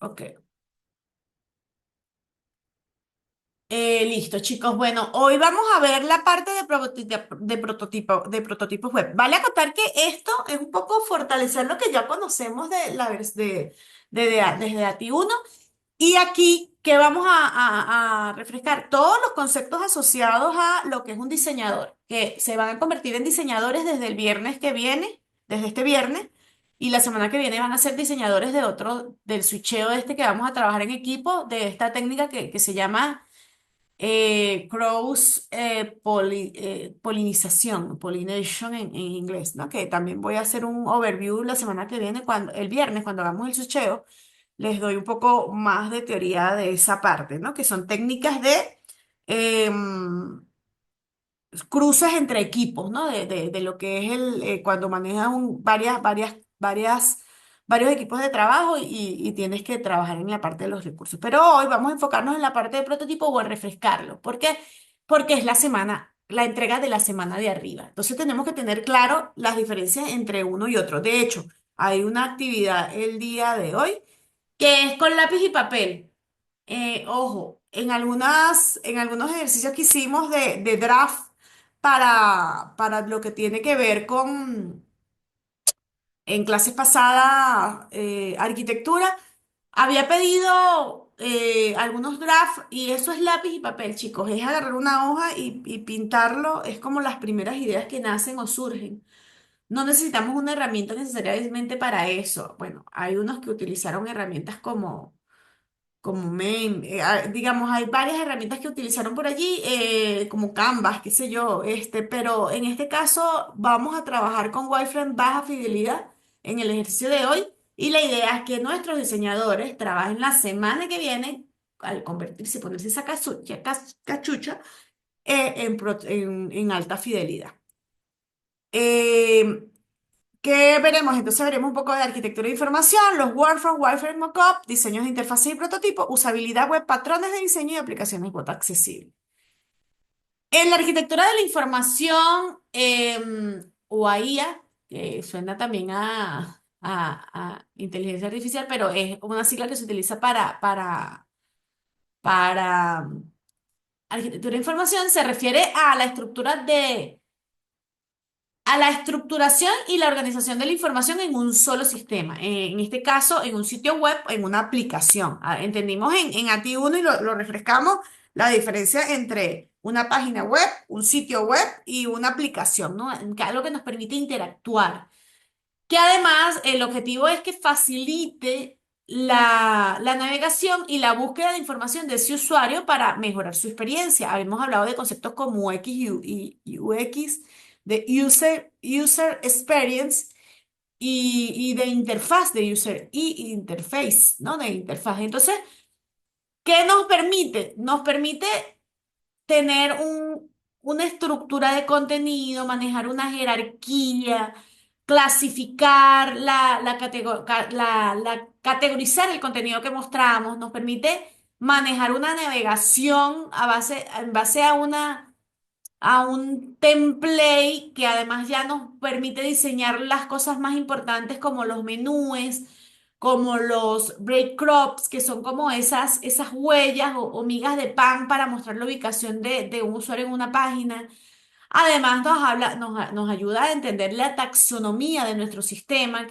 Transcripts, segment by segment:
Ok. Listo, chicos. Bueno, hoy vamos a ver la parte de prototipos web. Vale acotar que esto es un poco fortalecer lo que ya conocemos de la desde ATI 1. Y aquí que vamos a refrescar todos los conceptos asociados a lo que es un diseñador, que se van a convertir en diseñadores desde el viernes que viene, desde este viernes, y la semana que viene van a ser diseñadores de otro, del switcheo este que vamos a trabajar en equipo, de esta técnica que se llama polinización, pollination en inglés, ¿no? Que también voy a hacer un overview la semana que viene, el viernes, cuando hagamos el switcheo, les doy un poco más de teoría de esa parte, ¿no? Que son técnicas de em, cruces entre equipos, ¿no? De lo que es cuando manejas varios equipos de trabajo y tienes que trabajar en la parte de los recursos. Pero hoy vamos a enfocarnos en la parte de prototipo o en refrescarlo. ¿Por qué? Porque es la entrega de la semana de arriba. Entonces tenemos que tener claro las diferencias entre uno y otro. De hecho, hay una actividad el día de hoy que es con lápiz y papel. Ojo, en algunos ejercicios que hicimos de draft para lo que tiene que ver con, en clases pasadas, arquitectura, había pedido algunos drafts y eso es lápiz y papel, chicos. Es agarrar una hoja y pintarlo. Es como las primeras ideas que nacen o surgen. No necesitamos una herramienta necesariamente para eso. Bueno, hay unos que utilizaron herramientas como digamos, hay varias herramientas que utilizaron por allí, como Canvas, qué sé yo, pero en este caso vamos a trabajar con wireframe baja fidelidad en el ejercicio de hoy y la idea es que nuestros diseñadores trabajen la semana que viene al convertirse, ponerse esa cachucha en alta fidelidad. Eh, ¿Qué veremos? Entonces veremos un poco de arquitectura de información, los workflows, wireframe mockup, diseños de interfaces y prototipos, usabilidad web, patrones de diseño y aplicaciones web accesibles. En la arquitectura de la información, o a IA, que suena también a inteligencia artificial, pero es una sigla que se utiliza para arquitectura de información, se refiere a la estructuración y la organización de la información en un solo sistema. En este caso, en un sitio web, en una aplicación. Entendimos en ATI 1 y lo refrescamos la diferencia entre una página web, un sitio web y una aplicación, ¿no? Algo que nos permite interactuar. Que además el objetivo es que facilite la navegación y la búsqueda de información de ese usuario para mejorar su experiencia. Habíamos hablado de conceptos como UX y UX, de user experience y de interfaz de user y interface, ¿no? De interfaz. Entonces, ¿qué nos permite? Nos permite tener una estructura de contenido, manejar una jerarquía, clasificar categorizar el contenido que mostramos, nos permite manejar una navegación en base a un template que además ya nos permite diseñar las cosas más importantes como los menús, como los breadcrumbs, que son como esas huellas o migas de pan para mostrar la ubicación de un usuario en una página. Además, nos ayuda a entender la taxonomía de nuestro sistema,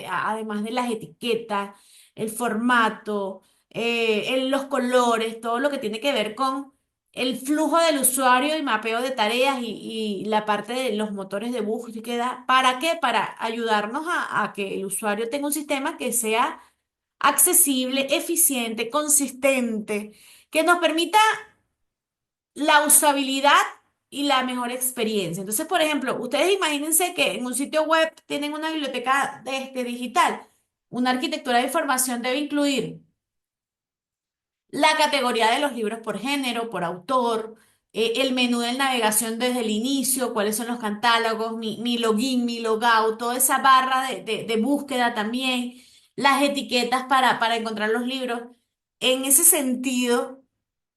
además de las etiquetas, el formato, los colores, todo lo que tiene que ver con el flujo del usuario y mapeo de tareas y la parte de los motores de búsqueda. ¿Para qué? Para ayudarnos a que el usuario tenga un sistema que sea accesible, eficiente, consistente, que nos permita la usabilidad y la mejor experiencia. Entonces, por ejemplo, ustedes imagínense que en un sitio web tienen una biblioteca digital. Una arquitectura de información debe incluir la categoría de los libros por género, por autor, el menú de navegación desde el inicio, cuáles son los catálogos, mi login, mi logout, toda esa barra de búsqueda también, las etiquetas para encontrar los libros. En ese sentido,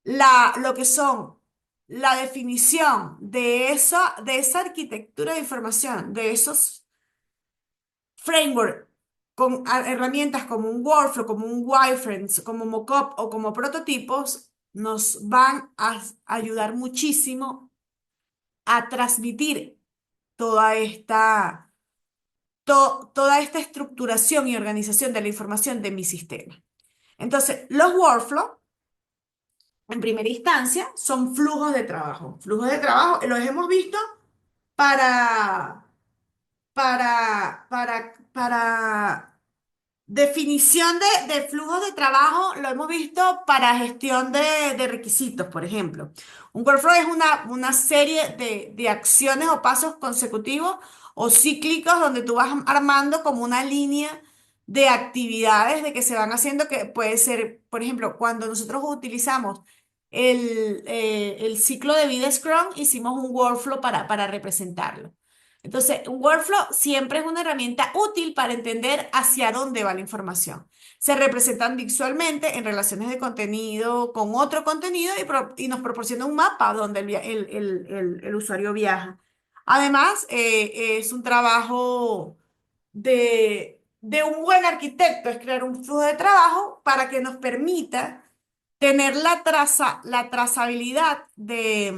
lo que son la definición de esa arquitectura de información, de esos frameworks con herramientas como un workflow, como un wireframes, como mockup o como prototipos, nos van a ayudar muchísimo a transmitir toda toda esta estructuración y organización de la información de mi sistema. Entonces, los workflows, en primera instancia, son flujos de trabajo. Flujos de trabajo los hemos visto para, para definición de flujos de trabajo, lo hemos visto para gestión de requisitos, por ejemplo. Un workflow es una serie de acciones o pasos consecutivos o cíclicos donde tú vas armando como una línea de actividades de que se van haciendo, que puede ser, por ejemplo, cuando nosotros utilizamos el ciclo de vida Scrum, hicimos un workflow para representarlo. Entonces, un workflow siempre es una herramienta útil para entender hacia dónde va la información. Se representan visualmente en relaciones de contenido con otro contenido y nos proporciona un mapa donde el usuario viaja. Además, es un trabajo de un buen arquitecto, es crear un flujo de trabajo para que nos permita tener la trazabilidad de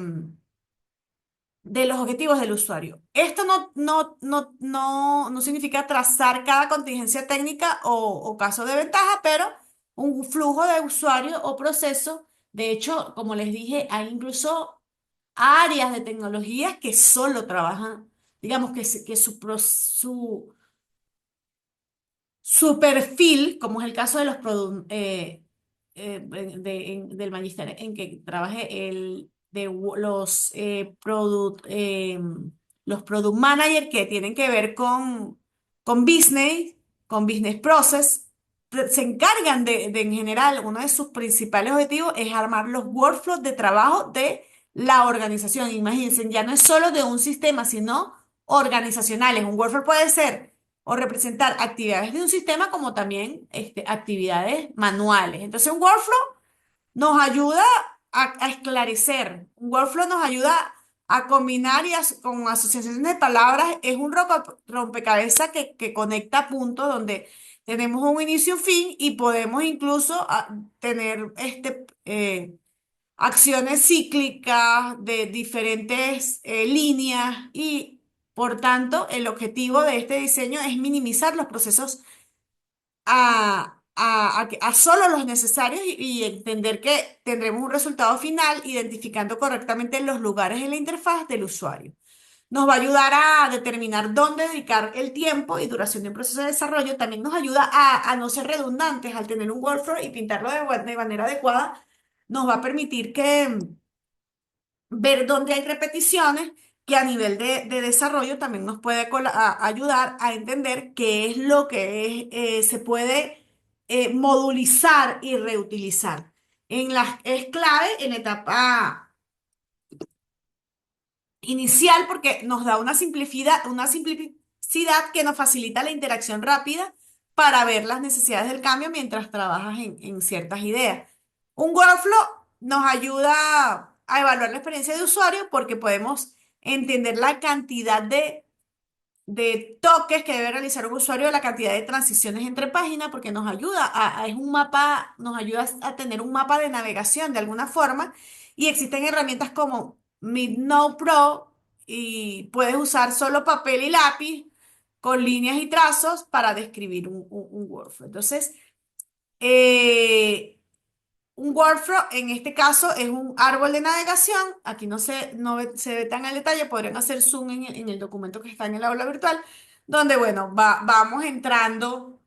los objetivos del usuario. Esto no significa trazar cada contingencia técnica o caso de ventaja, pero un flujo de usuario o proceso. De hecho, como les dije, hay incluso áreas de tecnologías que solo trabajan, digamos que su perfil, como es el caso de del magister en que trabajé, los product manager que tienen que ver con business, con business process, se encargan en general, uno de sus principales objetivos es armar los workflows de trabajo de la organización. Imagínense, ya no es solo de un sistema, sino organizacionales. Un workflow puede ser o representar actividades de un sistema como también actividades manuales. Entonces, un workflow nos ayuda a esclarecer. Un workflow nos ayuda a combinar con asociaciones de palabras. Es un rompecabezas que conecta puntos donde tenemos un inicio y un fin y podemos incluso tener acciones cíclicas de diferentes líneas y, por tanto, el objetivo de este diseño es minimizar los procesos a solo los necesarios y entender que tendremos un resultado final identificando correctamente los lugares en la interfaz del usuario. Nos va a ayudar a determinar dónde dedicar el tiempo y duración de un proceso de desarrollo. También nos ayuda a no ser redundantes al tener un workflow y pintarlo de manera adecuada. Nos va a permitir ver dónde hay repeticiones que a nivel de desarrollo también nos puede ayudar a entender qué es lo que se puede modulizar y reutilizar. Es clave en etapa inicial porque nos da una simplicidad que nos facilita la interacción rápida para ver las necesidades del cambio mientras trabajas en ciertas ideas. Un workflow nos ayuda a evaluar la experiencia de usuario porque podemos entender la cantidad de toques que debe realizar un usuario, la cantidad de transiciones entre páginas, porque nos ayuda es un mapa, nos ayuda a tener un mapa de navegación de alguna forma. Y existen herramientas como Midnote Pro y puedes usar solo papel y lápiz con líneas y trazos para describir un workflow. Entonces, eh, un workflow en este caso es un árbol de navegación. Aquí no se ve tan al detalle, podrían hacer zoom en el documento que está en el aula virtual, donde, bueno, vamos entrando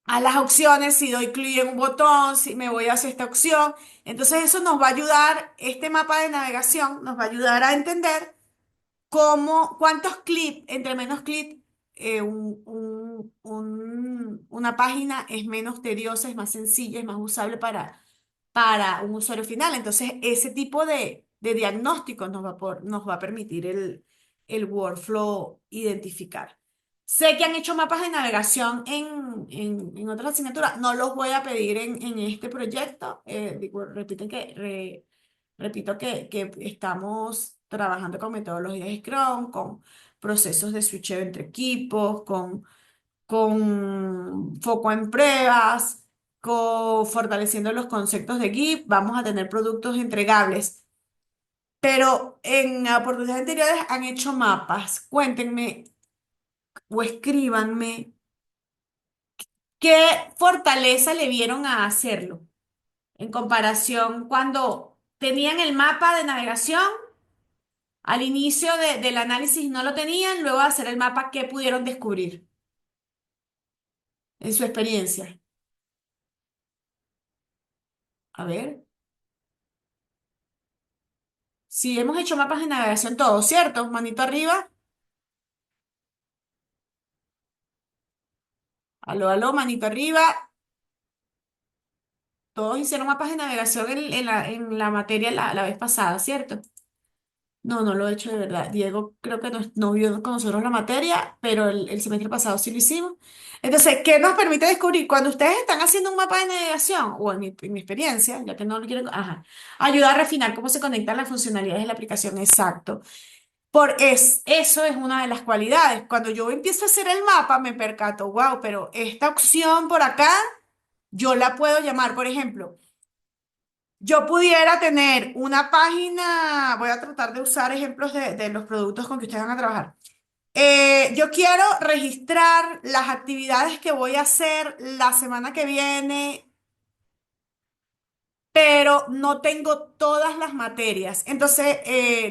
a las opciones, si doy clic en un botón, si me voy hacia esta opción. Entonces eso nos va a ayudar, este mapa de navegación nos va a ayudar a entender cuántos clics, entre menos clics, una página es menos tediosa, es más sencilla, es más usable para un usuario final. Entonces, ese tipo de diagnóstico nos va a permitir el workflow identificar. Sé que han hecho mapas de navegación en otras asignaturas, no los voy a pedir en este proyecto. Repito que estamos trabajando con metodologías Scrum, con procesos de switcheo entre equipos, con foco en pruebas, con fortaleciendo los conceptos de GIF, vamos a tener productos entregables. Pero en oportunidades anteriores han hecho mapas. Cuéntenme o escríbanme qué fortaleza le vieron a hacerlo en comparación cuando tenían el mapa de navegación. Al inicio del análisis no lo tenían, luego de hacer el mapa, ¿qué pudieron descubrir en su experiencia? A ver, si hemos hecho mapas de navegación todos, ¿cierto? Manito arriba. Aló, aló, manito arriba. Todos hicieron mapas de navegación en la materia la vez pasada, ¿cierto? No, no lo he hecho de verdad. Diego creo que no vio con nosotros la materia, pero el semestre pasado sí lo hicimos. Entonces, ¿qué nos permite descubrir? Cuando ustedes están haciendo un mapa de navegación, o en mi experiencia, ya que no lo quiero, ajá, ayuda a refinar cómo se conectan las funcionalidades de la aplicación. Exacto. Eso es una de las cualidades. Cuando yo empiezo a hacer el mapa, me percato, wow, pero esta opción por acá, yo la puedo llamar, por ejemplo. Yo pudiera tener una página, voy a tratar de usar ejemplos de los productos con que ustedes van a trabajar. Yo quiero registrar las actividades que voy a hacer la semana que viene, pero no tengo todas las materias. Entonces,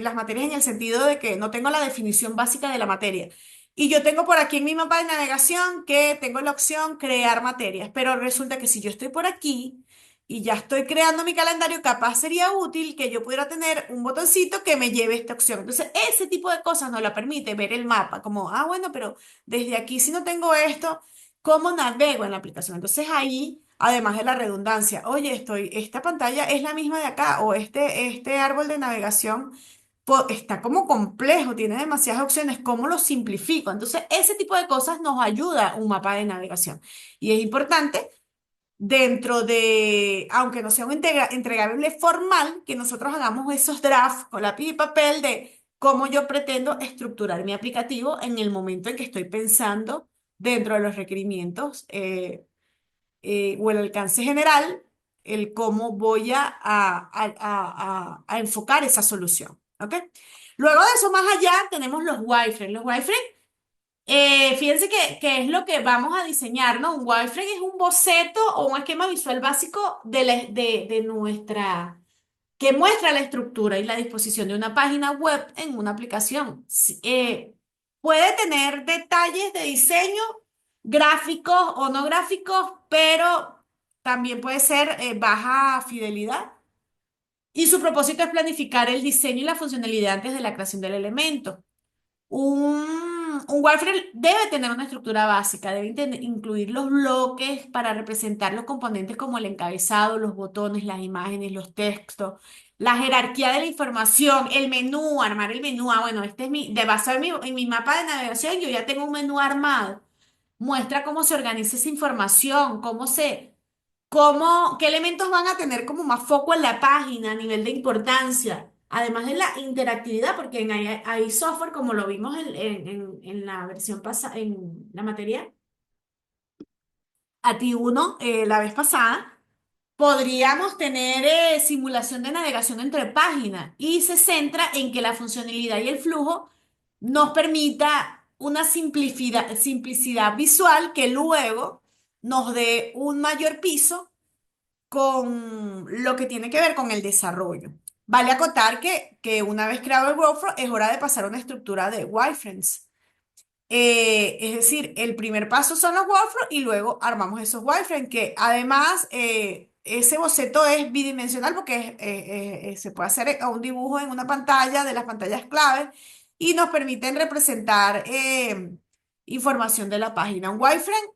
las materias en el sentido de que no tengo la definición básica de la materia. Y yo tengo por aquí en mi mapa de navegación que tengo la opción crear materias, pero resulta que si yo estoy por aquí y ya estoy creando mi calendario, capaz sería útil que yo pudiera tener un botoncito que me lleve esta opción. Entonces, ese tipo de cosas nos la permite ver el mapa, como, bueno, pero desde aquí si no tengo esto, ¿cómo navego en la aplicación? Entonces ahí además de la redundancia, oye, esta pantalla es la misma de acá o este árbol de navegación está como complejo, tiene demasiadas opciones, ¿cómo lo simplifico? Entonces, ese tipo de cosas nos ayuda un mapa de navegación. Y es importante dentro de, aunque no sea un entregable formal, que nosotros hagamos esos drafts con lápiz y papel de cómo yo pretendo estructurar mi aplicativo en el momento en que estoy pensando dentro de los requerimientos. O el alcance general, el cómo voy a enfocar esa solución. ¿Ok? Luego de eso, más allá, tenemos los wireframes. Los wireframes, fíjense que es lo que vamos a diseñar, ¿no? Un wireframe es un boceto o un esquema visual básico de nuestra que muestra la estructura y la disposición de una página web en una aplicación. Puede tener detalles de diseño, gráficos o no gráficos, pero también puede ser baja fidelidad. Y su propósito es planificar el diseño y la funcionalidad antes de la creación del elemento. Un wireframe debe tener una estructura básica, debe incluir los bloques para representar los componentes como el encabezado, los botones, las imágenes, los textos, la jerarquía de la información, el menú, armar el menú. Bueno, este es de basado en mi mapa de navegación, yo ya tengo un menú armado. Muestra cómo se organiza esa información, qué elementos van a tener como más foco en la página a nivel de importancia, además de la interactividad, porque hay software, como lo vimos en la versión pasada, en la materia ATI 1 la vez pasada, podríamos tener simulación de navegación entre páginas y se centra en que la funcionalidad y el flujo nos permita una simplicidad visual que luego nos dé un mayor piso con lo que tiene que ver con el desarrollo. Vale acotar que una vez creado el workflow es hora de pasar a una estructura de wireframes. Es decir, el primer paso son los workflows y luego armamos esos wireframes que además ese boceto es bidimensional porque se puede hacer a un dibujo en una pantalla de las pantallas clave y nos permiten representar información de la página. Un Wordframe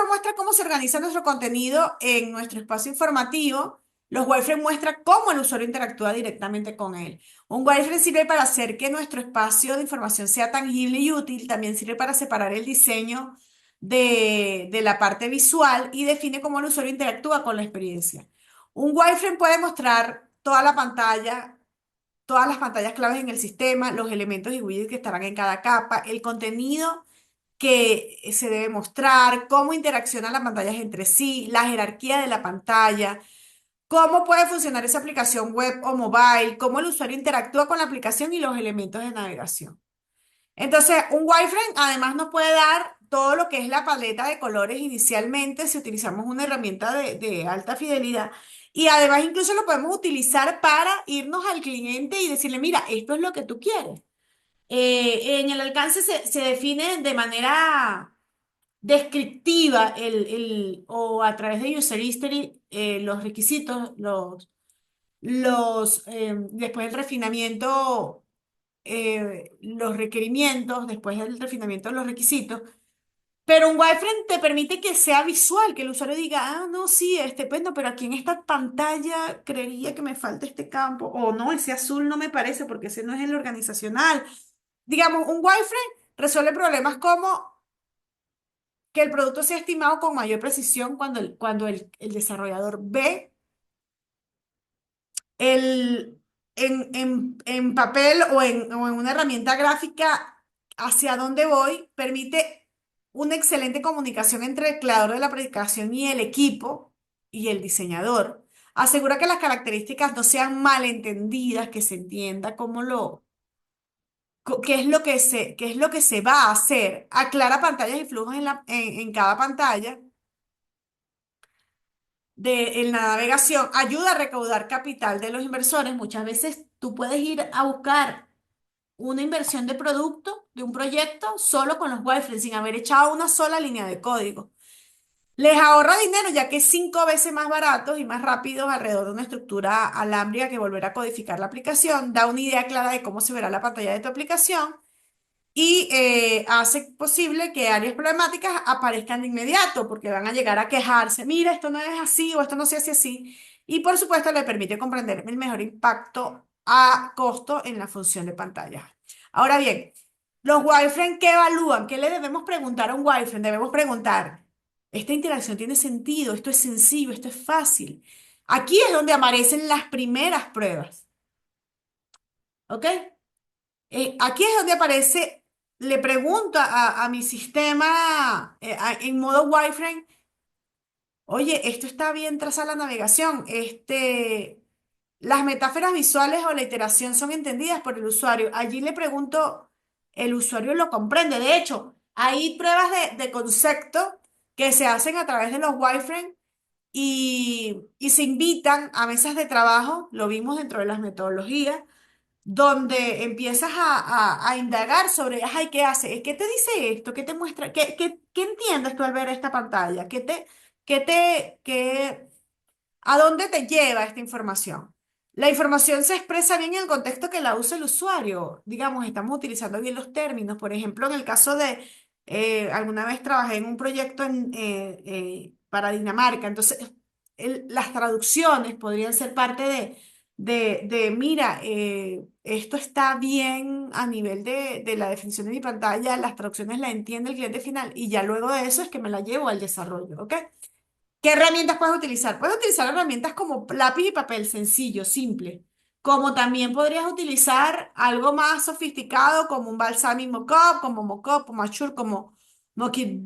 muestra cómo se organiza nuestro contenido en nuestro espacio informativo. Los wireframes muestran cómo el usuario interactúa directamente con él. Un wireframe sirve para hacer que nuestro espacio de información sea tangible y útil. También sirve para separar el diseño de la parte visual y define cómo el usuario interactúa con la experiencia. Un wireframe puede mostrar toda la pantalla, todas las pantallas claves en el sistema, los elementos y widgets que estarán en cada capa, el contenido que se debe mostrar, cómo interaccionan las pantallas entre sí, la jerarquía de la pantalla, cómo puede funcionar esa aplicación web o mobile, cómo el usuario interactúa con la aplicación y los elementos de navegación. Entonces, un wireframe además nos puede dar todo lo que es la paleta de colores inicialmente si utilizamos una herramienta de alta fidelidad. Y además incluso lo podemos utilizar para irnos al cliente y decirle, mira, esto es lo que tú quieres. En el alcance se define de manera descriptiva o a través de user history los requisitos, después del refinamiento los requerimientos, después del refinamiento de los requisitos. Pero un wireframe te permite que sea visual, que el usuario diga, ah, no, sí, pues no, pero aquí en esta pantalla creería que me falta este campo, o no, ese azul no me parece porque ese no es el organizacional. Digamos, un wireframe resuelve problemas como que el producto sea estimado con mayor precisión cuando el desarrollador ve en papel o en una herramienta gráfica hacia dónde voy, permite una excelente comunicación entre el creador de la aplicación y el equipo y el diseñador. Asegura que las características no sean malentendidas, que se entienda qué es lo que se va a hacer. Aclara pantallas y flujos en cada pantalla en la navegación, ayuda a recaudar capital de los inversores. Muchas veces tú puedes ir a buscar una inversión de producto, de un proyecto, solo con los wireframes, sin haber echado una sola línea de código. Les ahorra dinero, ya que es 5 veces más baratos y más rápidos alrededor de una estructura alámbrica que volver a codificar la aplicación. Da una idea clara de cómo se verá la pantalla de tu aplicación y hace posible que áreas problemáticas aparezcan de inmediato, porque van a llegar a quejarse, mira, esto no es así o esto no se hace así. Y por supuesto le permite comprender el mejor impacto a costo en la función de pantalla. Ahora bien, los wireframes, ¿qué evalúan? ¿Qué le debemos preguntar a un wireframe? Debemos preguntar, ¿esta interacción tiene sentido? ¿Esto es sencillo? ¿Esto es fácil? Aquí es donde aparecen las primeras pruebas, ¿ok? Aquí es donde aparece, le pregunto a mi sistema en modo wireframe, oye, esto está bien trazada la navegación, las metáforas visuales o la iteración son entendidas por el usuario. Allí le pregunto, el usuario lo comprende. De hecho, hay pruebas de concepto que se hacen a través de los wireframes y se invitan a mesas de trabajo, lo vimos dentro de las metodologías donde empiezas a indagar sobre, ay, ¿qué hace? ¿Qué te dice esto? ¿Qué te muestra? ¿Qué entiendes tú al ver esta pantalla? Qué te, qué, ¿A dónde te lleva esta información? La información se expresa bien en el contexto que la usa el usuario. Digamos, estamos utilizando bien los términos. Por ejemplo, en el caso de, alguna vez trabajé en un proyecto para Dinamarca. Entonces, las traducciones podrían ser parte mira, esto está bien a nivel de la definición de mi pantalla, las traducciones la entiende el cliente final y ya luego de eso es que me la llevo al desarrollo, ¿ok? ¿Qué herramientas puedes utilizar? Puedes utilizar herramientas como lápiz y papel, sencillo, simple. Como también podrías utilizar algo más sofisticado como un Balsamiq Mockup, como Mockup, como Azure, como Mockit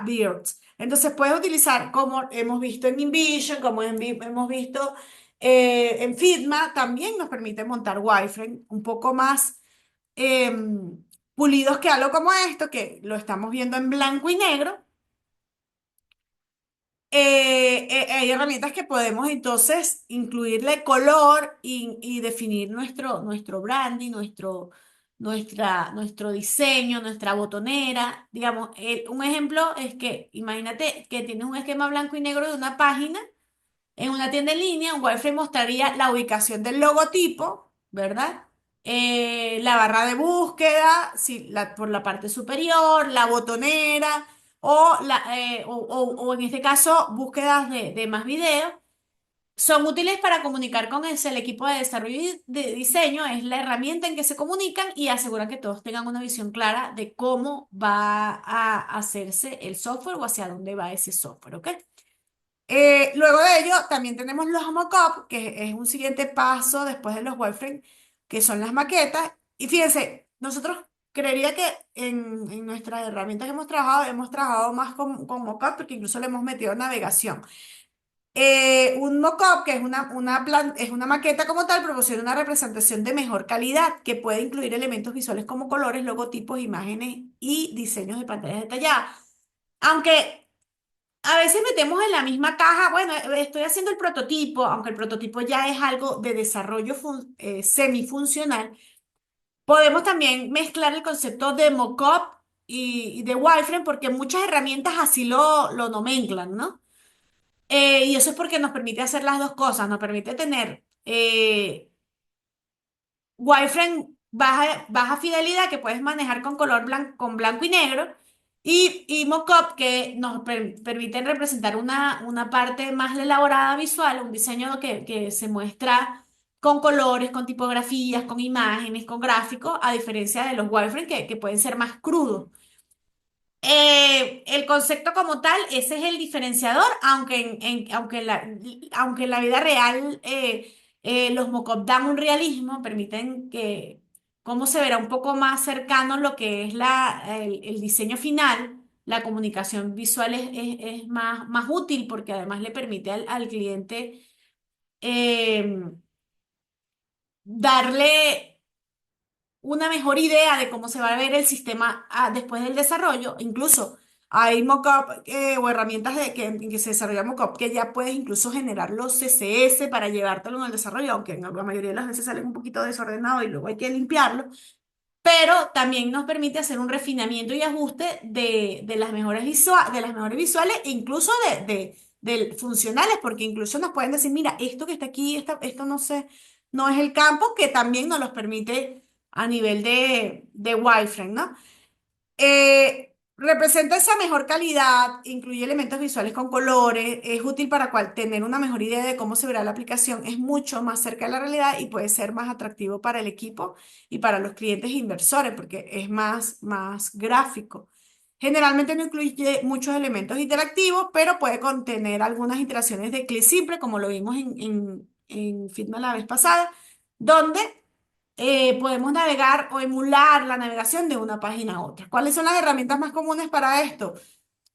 Beards. Entonces puedes utilizar como hemos visto en InVision, como hemos visto en Figma, también nos permite montar wireframe un poco más pulidos que algo como esto, que lo estamos viendo en blanco y negro. Hay herramientas que podemos entonces incluirle color y definir nuestro branding, nuestro diseño, nuestra botonera. Digamos, un ejemplo es que imagínate que tienes un esquema blanco y negro de una página en una tienda en línea. Un wireframe mostraría la ubicación del logotipo, ¿verdad? La barra de búsqueda, si por la parte superior, la botonera o en este caso búsquedas de más videos. Son útiles para comunicar con el equipo de desarrollo y de diseño. Es la herramienta en que se comunican y aseguran que todos tengan una visión clara de cómo va a hacerse el software o hacia dónde va ese software, ¿ok? Luego de ello, también tenemos los mockups, que es un siguiente paso después de los wireframes, que son las maquetas. Y fíjense, nosotros creería que en nuestras herramientas que hemos trabajado más con mockup porque incluso le hemos metido navegación. Un mockup, que es es una maqueta como tal, proporciona una representación de mejor calidad que puede incluir elementos visuales como colores, logotipos, imágenes y diseños de pantallas detalladas. Aunque a veces metemos en la misma caja, bueno, estoy haciendo el prototipo, aunque el prototipo ya es algo de desarrollo semifuncional, podemos también mezclar el concepto de mockup y de wireframe porque muchas herramientas así lo nomenclan, ¿no? Y eso es porque nos permite hacer las dos cosas, nos permite tener wireframe baja fidelidad que puedes manejar con color blanco, con blanco y negro y mockup que nos permiten representar una parte más elaborada visual, un diseño que se muestra con colores, con tipografías, con imágenes, con gráficos, a diferencia de los wireframe que pueden ser más crudos. El concepto como tal, ese es el diferenciador, aunque en la vida real los mockup dan un realismo, permiten que cómo se verá un poco más cercano lo que es el diseño final, la comunicación visual es más útil porque además le permite al cliente eh, darle una mejor idea de cómo se va a ver el sistema después del desarrollo. Incluso hay mockup o herramientas en que se desarrolla mockup que ya puedes incluso generar los CSS para llevártelo en el desarrollo, aunque en la mayoría de las veces salen un poquito desordenado y luego hay que limpiarlo. Pero también nos permite hacer un refinamiento y ajuste de de las mejores visuales, e incluso de funcionales, porque incluso nos pueden decir, mira, esto que está aquí, esto no sé, no es el campo, que también nos los permite a nivel de wireframe, ¿no? Representa esa mejor calidad, incluye elementos visuales con colores, es útil para tener una mejor idea de cómo se verá la aplicación, es mucho más cerca de la realidad y puede ser más atractivo para el equipo y para los clientes e inversores porque es más gráfico. Generalmente no incluye muchos elementos interactivos, pero puede contener algunas interacciones de clic simple, como lo vimos en Figma la vez pasada, donde podemos navegar o emular la navegación de una página a otra. ¿Cuáles son las herramientas más comunes para esto?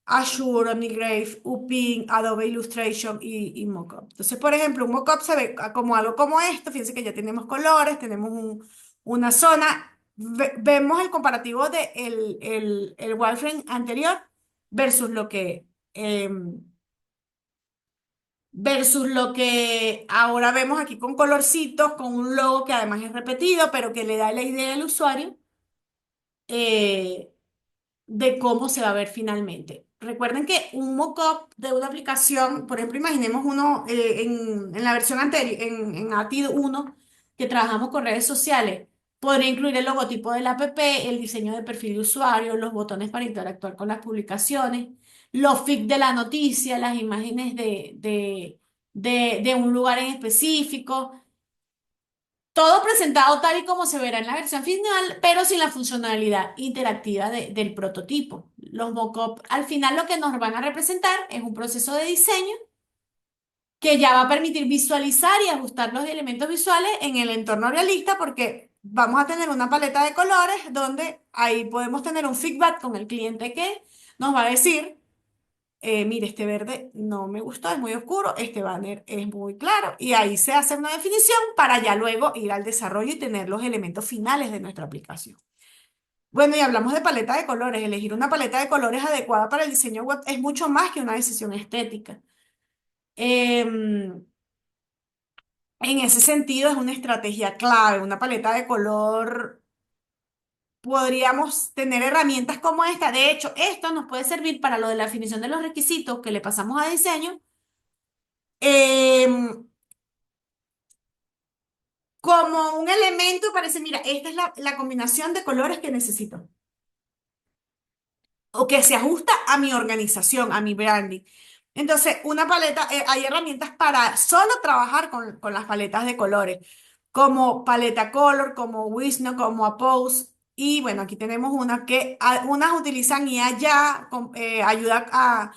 Azure, OmniGraph, Upin, Adobe Illustration y Mockup. Entonces, por ejemplo, un Mockup se ve como algo como esto. Fíjense que ya tenemos colores, tenemos una zona. Vemos el comparativo de el wireframe anterior versus lo que ahora vemos aquí con colorcitos, con un logo que además es repetido, pero que le da la idea al usuario eh, de cómo se va a ver finalmente. Recuerden que un mockup de una aplicación, por ejemplo, imaginemos uno en la versión anterior, en ATID 1, que trabajamos con redes sociales, podría incluir el logotipo de la app, el diseño de perfil de usuario, los botones para interactuar con las publicaciones, los feeds de la noticia, las imágenes de un lugar en específico. Todo presentado tal y como se verá en la versión final, pero sin la funcionalidad interactiva del prototipo. Los mockup al final lo que nos van a representar es un proceso de diseño que ya va a permitir visualizar y ajustar los elementos visuales en el entorno realista porque vamos a tener una paleta de colores donde ahí podemos tener un feedback con el cliente que nos va a decir mire, este verde no me gustó, es muy oscuro, este banner es muy claro y ahí se hace una definición para ya luego ir al desarrollo y tener los elementos finales de nuestra aplicación. Bueno, y hablamos de paleta de colores. Elegir una paleta de colores adecuada para el diseño web es mucho más que una decisión estética. En ese sentido, es una estrategia clave. Una paleta de color, podríamos tener herramientas como esta. De hecho, esto nos puede servir para lo de la definición de los requisitos que le pasamos a diseño. em, Como un elemento para decir, mira, esta es la combinación de colores que necesito o que se ajusta a mi organización, a mi branding. Entonces, una paleta, hay herramientas para solo trabajar con las paletas de colores, como Paleta Color, como Wisno, como Apose. Y bueno, aquí tenemos una que unas utilizan IA ya, ayuda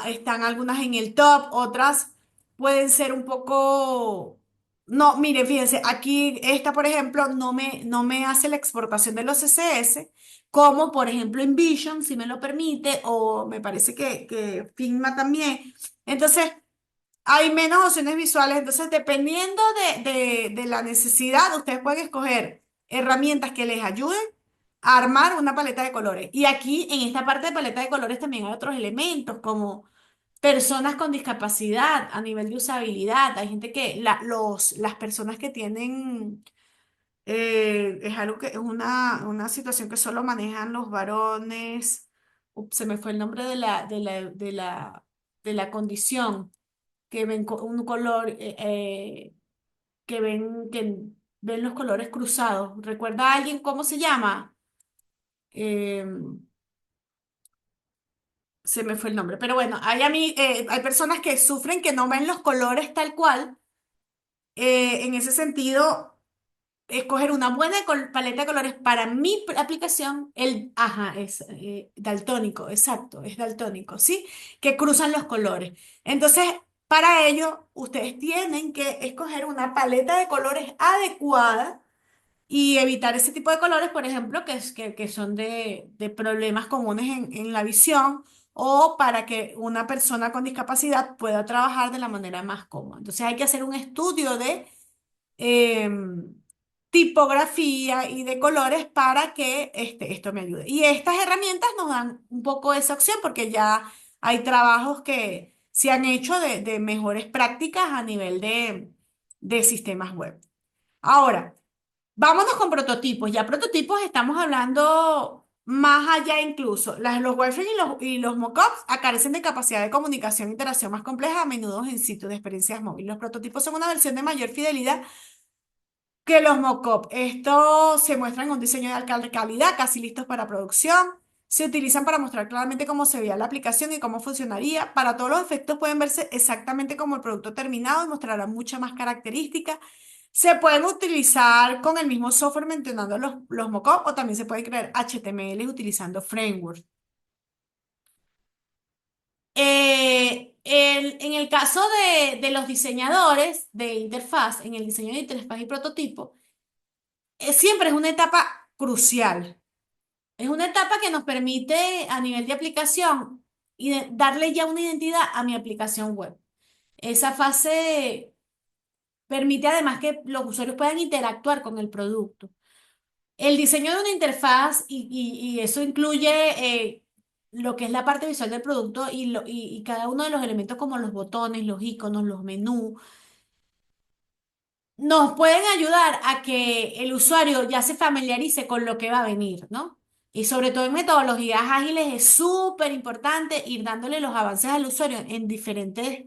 están algunas en el top, otras pueden ser un poco No, mire, fíjense, aquí esta, por ejemplo, no me hace la exportación de los CSS, como por ejemplo InVision, si me lo permite, o me parece que Figma también. Entonces, hay menos opciones visuales, entonces dependiendo de la necesidad, ustedes pueden escoger herramientas que les ayuden a armar una paleta de colores. Y aquí en esta parte de paleta de colores también hay otros elementos como personas con discapacidad a nivel de usabilidad. Hay gente que, las personas que tienen, es algo que es una situación que solo manejan los varones. Ups, se me fue el nombre de la condición que ven un color, que ven los colores cruzados. ¿Recuerda a alguien cómo se llama? Eh, Se me fue el nombre. Pero bueno, hay personas que sufren que no ven los colores tal cual. En ese sentido, escoger una buena paleta de colores para mi aplicación, ajá, es daltónico, exacto, es daltónico, ¿sí? Que cruzan los colores. Entonces, para ello, ustedes tienen que escoger una paleta de colores adecuada y evitar ese tipo de colores, por ejemplo, que son de problemas comunes en la visión o para que una persona con discapacidad pueda trabajar de la manera más cómoda. Entonces, hay que hacer un estudio de em, tipografía y de colores para que esto me ayude. Y estas herramientas nos dan un poco esa opción porque ya hay trabajos que se han hecho de mejores prácticas a nivel de sistemas web. Ahora, vámonos con prototipos. Ya prototipos estamos hablando más allá incluso. Los wireframes y los mockups carecen de capacidad de comunicación e interacción más compleja, a menudo en sitios de experiencias móviles. Los prototipos son una versión de mayor fidelidad que los mock-up. Estos se muestran en un diseño de alta calidad, casi listos para producción. Se utilizan para mostrar claramente cómo se veía la aplicación y cómo funcionaría. Para todos los efectos pueden verse exactamente como el producto terminado y mostrarán muchas más características. Se pueden utilizar con el mismo software mencionando los mock-up o también se puede crear HTML utilizando framework. En el caso de los diseñadores de interfaz, en el diseño de interfaz y prototipo, siempre es una etapa crucial. Es una etapa que nos permite a nivel de aplicación darle ya una identidad a mi aplicación web. Esa fase permite además que los usuarios puedan interactuar con el producto. El diseño de una interfaz y eso incluye lo que es la parte visual del producto y cada uno de los elementos como los botones, los iconos, los menús nos pueden ayudar a que el usuario ya se familiarice con lo que va a venir, ¿no? Y sobre todo en metodologías ágiles es súper importante ir dándole los avances al usuario en diferentes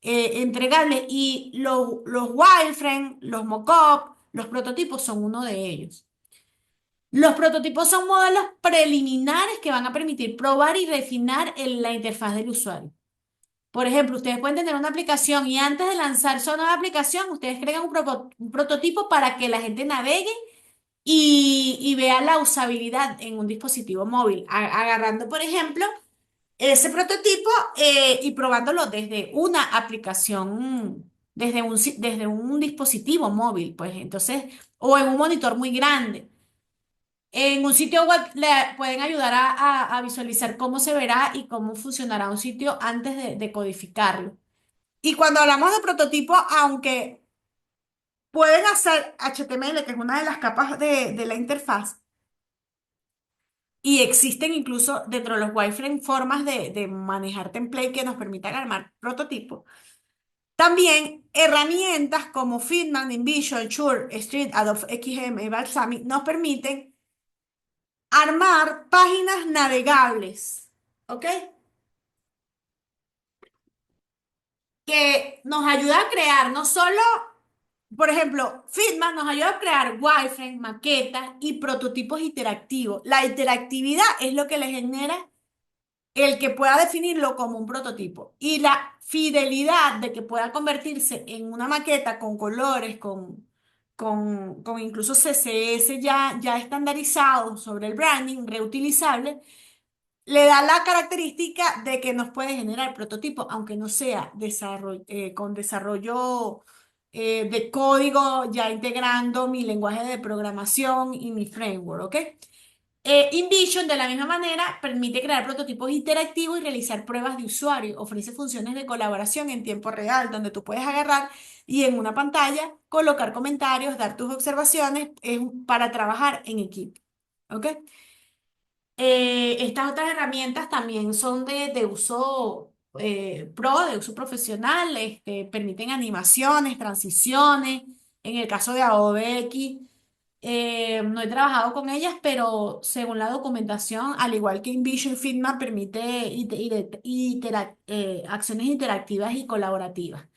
entregables y los wireframes, los mockups, los prototipos son uno de ellos. Los prototipos son modelos preliminares que van a permitir probar y refinar la interfaz del usuario. Por ejemplo, ustedes pueden tener una aplicación y antes de lanzar su nueva aplicación, ustedes crean un prototipo para que la gente navegue y vea la usabilidad en un dispositivo móvil, agarrando, por ejemplo, ese prototipo y probándolo desde una aplicación, desde un dispositivo móvil, pues entonces, o en un monitor muy grande. En un sitio web le pueden ayudar a visualizar cómo se verá y cómo funcionará un sitio antes de codificarlo. Y cuando hablamos de prototipo, aunque pueden hacer HTML, que es una de las capas de la interfaz, y existen incluso dentro de los wireframe formas de manejar template que nos permitan armar prototipos. También herramientas como Figma, InVision, Shure, Street, Adobe XM y Balsamiq nos permiten armar páginas navegables, ¿ok? Que nos ayuda a crear no solo, por ejemplo, Figma nos ayuda a crear wireframes, maquetas y prototipos interactivos. La interactividad es lo que le genera el que pueda definirlo como un prototipo y la fidelidad de que pueda convertirse en una maqueta con colores, con incluso CSS ya estandarizado sobre el branding, reutilizable, le da la característica de que nos puede generar prototipo, aunque no sea con desarrollo de código, ya integrando mi lenguaje de programación y mi framework, ¿ok? InVision, de la misma manera, permite crear prototipos interactivos y realizar pruebas de usuario. Ofrece funciones de colaboración en tiempo real, donde tú puedes agarrar y en una pantalla colocar comentarios, dar tus observaciones, para trabajar en equipo. ¿Ok? Estas otras herramientas también son de uso de uso profesional, permiten animaciones, transiciones. En el caso de Adobe X, no he trabajado con ellas, pero según la documentación, al igual que InVision, Figma permite acciones interactivas y colaborativas.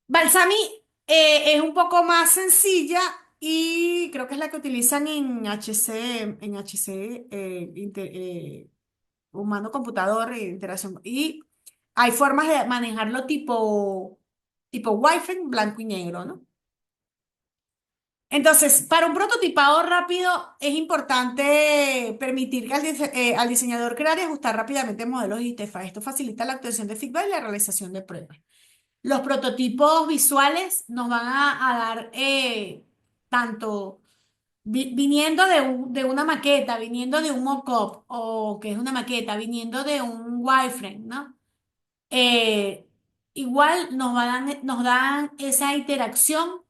Balsami es un poco más sencilla y creo que es la que utilizan en HC, humano-computador, interacción. Y hay formas de manejarlo tipo wireframe, blanco y negro, ¿no? Entonces, para un prototipado rápido es importante permitir que al diseñador crear y ajustar rápidamente modelos y interfaz. Esto facilita la obtención de feedback y la realización de pruebas. Los prototipos visuales nos van a dar tanto viniendo de una maqueta, viniendo de un mock-up, o que es una maqueta, viniendo de un wireframe, ¿no? Eh, Igual nos dan esa interacción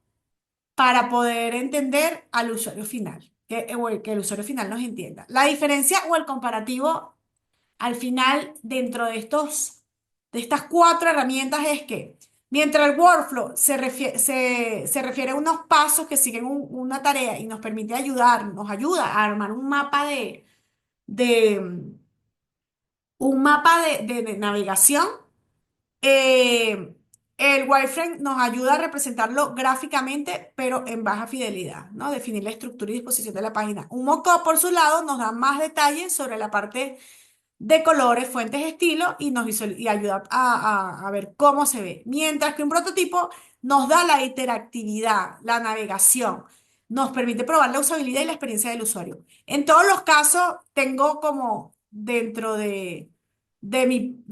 para poder entender al usuario final, que el usuario final nos entienda. La diferencia o el comparativo al final dentro de estas cuatro herramientas es que mientras el workflow se refiere a unos pasos que siguen una tarea y nos permite nos ayuda a armar de un mapa de navegación. eh, el wireframe nos ayuda a representarlo gráficamente, pero en baja fidelidad, ¿no? Definir la estructura y disposición de la página. Un mockup, por su lado, nos da más detalles sobre la parte de colores, fuentes de estilo y y ayuda a ver cómo se ve. Mientras que un prototipo nos da la interactividad, la navegación, nos permite probar la usabilidad y la experiencia del usuario. En todos los casos, tengo como dentro de mi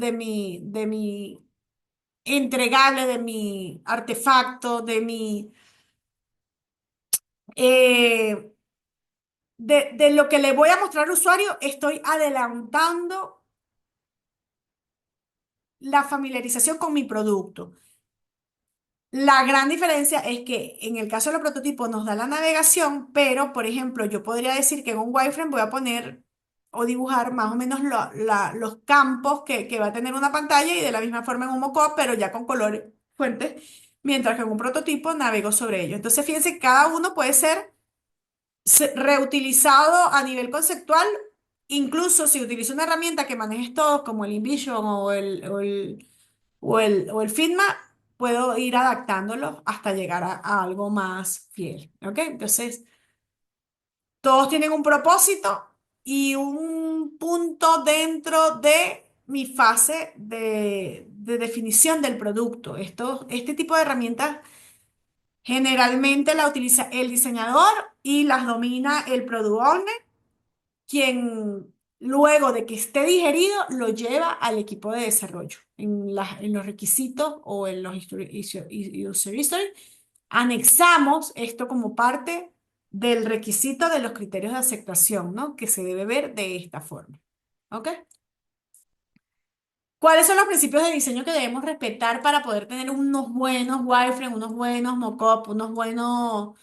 entregable, de mi artefacto, eh, de lo que le voy a mostrar al usuario, estoy adelantando la familiarización con mi producto. La gran diferencia es que en el caso de los prototipos nos da la navegación, pero por ejemplo, yo podría decir que en un wireframe voy a poner o dibujar más o menos los campos que va a tener una pantalla y de la misma forma en un mockup, pero ya con colores fuentes, mientras que en un prototipo navego sobre ello. Entonces, fíjense, cada uno puede ser reutilizado a nivel conceptual, incluso si utilizo una herramienta que manejes todos, como el InVision o el Figma, puedo ir adaptándolo hasta llegar a algo más fiel. ¿Ok? Entonces, todos tienen un propósito y un punto dentro de mi fase de definición del producto. Este tipo de herramientas generalmente la utiliza el diseñador y las domina el product owner, quien luego de que esté digerido lo lleva al equipo de desarrollo. En los requisitos o en los user history, anexamos esto como parte del requisito de los criterios de aceptación, ¿no? Que se debe ver de esta forma. ¿Ok? ¿Cuáles son los principios de diseño que debemos respetar para poder tener unos buenos wireframes, unos buenos mockup, unos buenos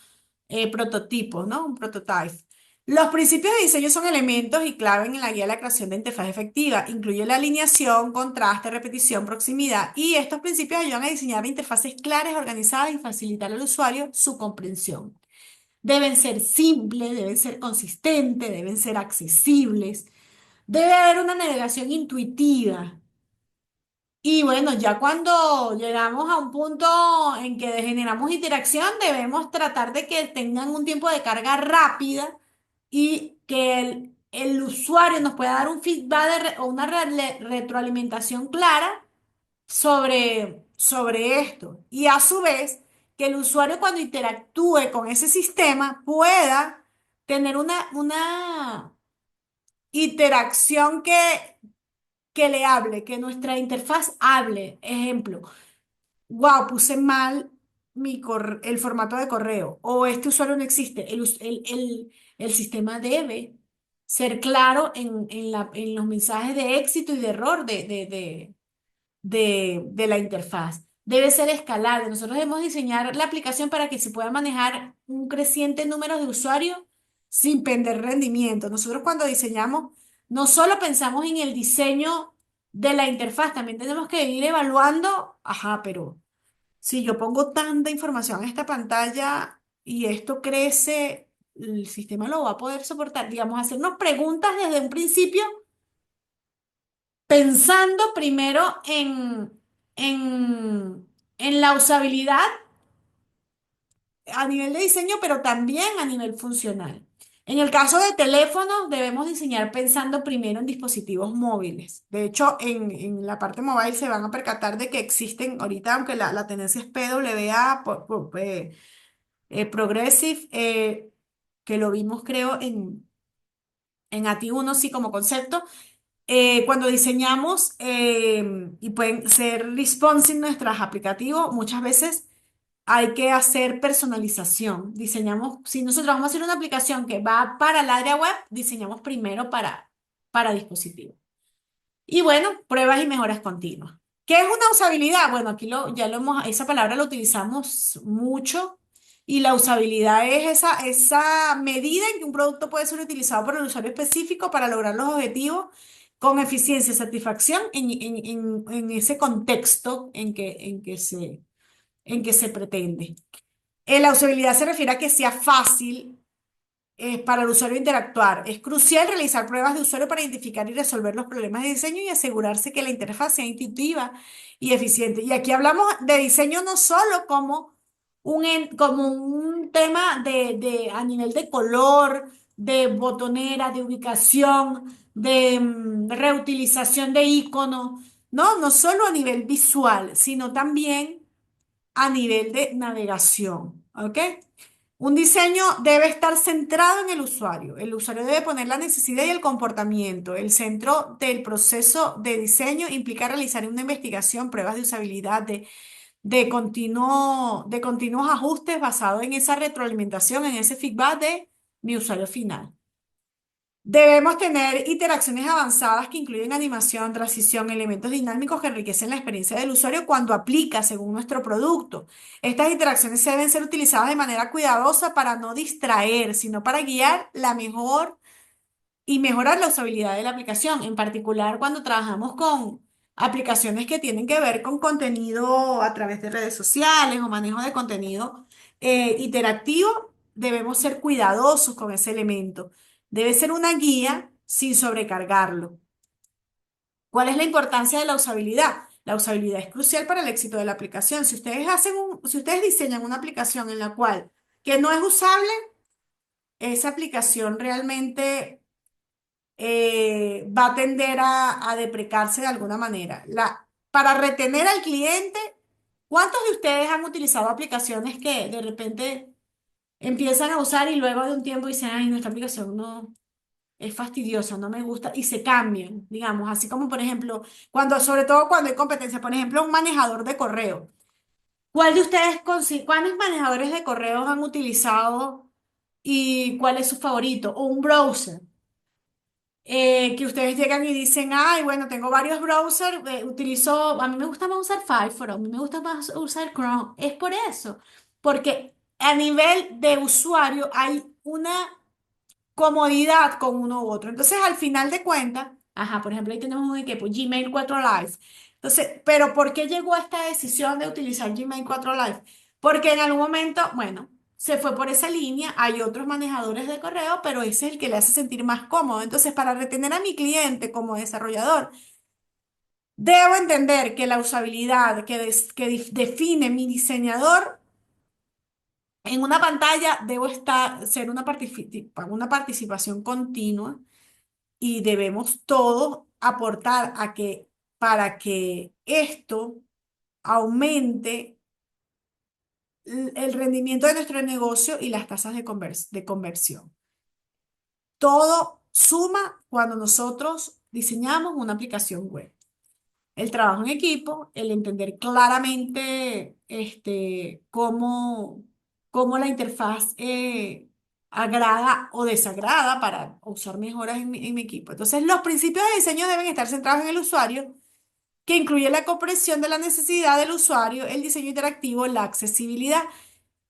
prototipos, ¿no? Un prototype. Los principios de diseño son elementos y clave en la guía de la creación de interfaz efectiva. Incluye la alineación, contraste, repetición, proximidad. Y estos principios ayudan a diseñar interfaces claras, organizadas y facilitar al usuario su comprensión. Deben ser simples, deben ser consistentes, deben ser accesibles. Debe haber una navegación intuitiva. Y bueno, ya cuando llegamos a un punto en que generamos interacción, debemos tratar de que tengan un tiempo de carga rápida y que el usuario nos pueda dar un feedback o una retroalimentación clara sobre esto. Y a su vez, que el usuario cuando interactúe con ese sistema pueda tener una interacción que le hable, que nuestra interfaz hable. Ejemplo. wow, puse mal el formato de correo o este usuario no existe. El sistema debe ser claro en los mensajes de éxito y de error de la interfaz. Debe ser escalable. Nosotros debemos diseñar la aplicación para que se pueda manejar un creciente número de usuarios sin perder rendimiento. Nosotros cuando diseñamos, no solo pensamos en el diseño de la interfaz, también tenemos que ir evaluando, ajá, pero si yo pongo tanta información en esta pantalla y esto crece, el sistema lo va a poder soportar. Digamos, hacernos preguntas desde un principio pensando primero en la usabilidad a nivel de diseño, pero también a nivel funcional. En el caso de teléfonos, debemos diseñar pensando primero en dispositivos móviles. De hecho, en la parte mobile se van a percatar de que existen ahorita, aunque la tendencia es PWA, Progressive, que lo vimos creo en ATI 1 sí como concepto. Cuando diseñamos y pueden ser responsive nuestros aplicativos, muchas veces hay que hacer personalización. Diseñamos, si nosotros vamos a hacer una aplicación que va para el área web, diseñamos primero para dispositivos. Y bueno, pruebas y mejoras continuas. ¿Qué es una usabilidad? Bueno, ya lo hemos, esa palabra la utilizamos mucho y la usabilidad es esa medida en que un producto puede ser utilizado por el usuario específico para lograr los objetivos con eficiencia y satisfacción en ese contexto en que se pretende. La usabilidad se refiere a que sea fácil para el usuario interactuar. Es crucial realizar pruebas de usuario para identificar y resolver los problemas de diseño y asegurarse que la interfaz sea intuitiva y eficiente. Y aquí hablamos de diseño no solo como un tema a nivel de color, de botonera, de ubicación, de reutilización de iconos, no solo a nivel visual, sino también a nivel de navegación, ¿ok? Un diseño debe estar centrado en el usuario. El usuario debe poner la necesidad y el comportamiento. El centro del proceso de diseño implica realizar una investigación, pruebas de usabilidad, de continuos ajustes basados en esa retroalimentación, en ese feedback de mi usuario final. Debemos tener interacciones avanzadas que incluyen animación, transición, elementos dinámicos que enriquecen la experiencia del usuario cuando aplica según nuestro producto. Estas interacciones deben ser utilizadas de manera cuidadosa para no distraer, sino para guiar la mejor y mejorar la usabilidad de la aplicación, en particular cuando trabajamos con aplicaciones que tienen que ver con contenido a través de redes sociales o manejo de contenido interactivo, debemos ser cuidadosos con ese elemento. Debe ser una guía sin sobrecargarlo. ¿Cuál es la importancia de la usabilidad? La usabilidad es crucial para el éxito de la aplicación. Si ustedes diseñan una aplicación en la cual que no es usable, esa aplicación realmente va a tender a deprecarse de alguna manera. Para retener al cliente, ¿cuántos de ustedes han utilizado aplicaciones que de repente empiezan a usar y luego de un tiempo dicen, ay, nuestra aplicación no es fastidiosa, no me gusta y se cambian, digamos, así como por ejemplo, sobre todo cuando hay competencia, por ejemplo, un manejador de correo. ¿Cuáles manejadores de correos han utilizado y cuál es su favorito? O un browser que ustedes llegan y dicen, ay, bueno, tengo varios browsers, a mí me gusta más usar Firefox, a mí me gusta más usar Chrome. Es por eso, porque a nivel de usuario hay una comodidad con uno u otro. Entonces, al final de cuentas, ajá, por ejemplo, ahí tenemos un equipo, Gmail 4 Live. Entonces, ¿pero por qué llegó a esta decisión de utilizar Gmail 4 Live? Porque en algún momento, bueno, se fue por esa línea, hay otros manejadores de correo, pero ese es el que le hace sentir más cómodo. Entonces, para retener a mi cliente como desarrollador, debo entender que la usabilidad define mi diseñador en una pantalla ser una participación continua y debemos todos aportar para que esto aumente el rendimiento de nuestro negocio y las tasas de conversión. Todo suma cuando nosotros diseñamos una aplicación web. el trabajo en equipo, el entender claramente cómo la interfaz agrada o desagrada para usar mejoras en mi equipo. Entonces, los principios de diseño deben estar centrados en el usuario, que incluye la comprensión de la necesidad del usuario, el diseño interactivo, la accesibilidad.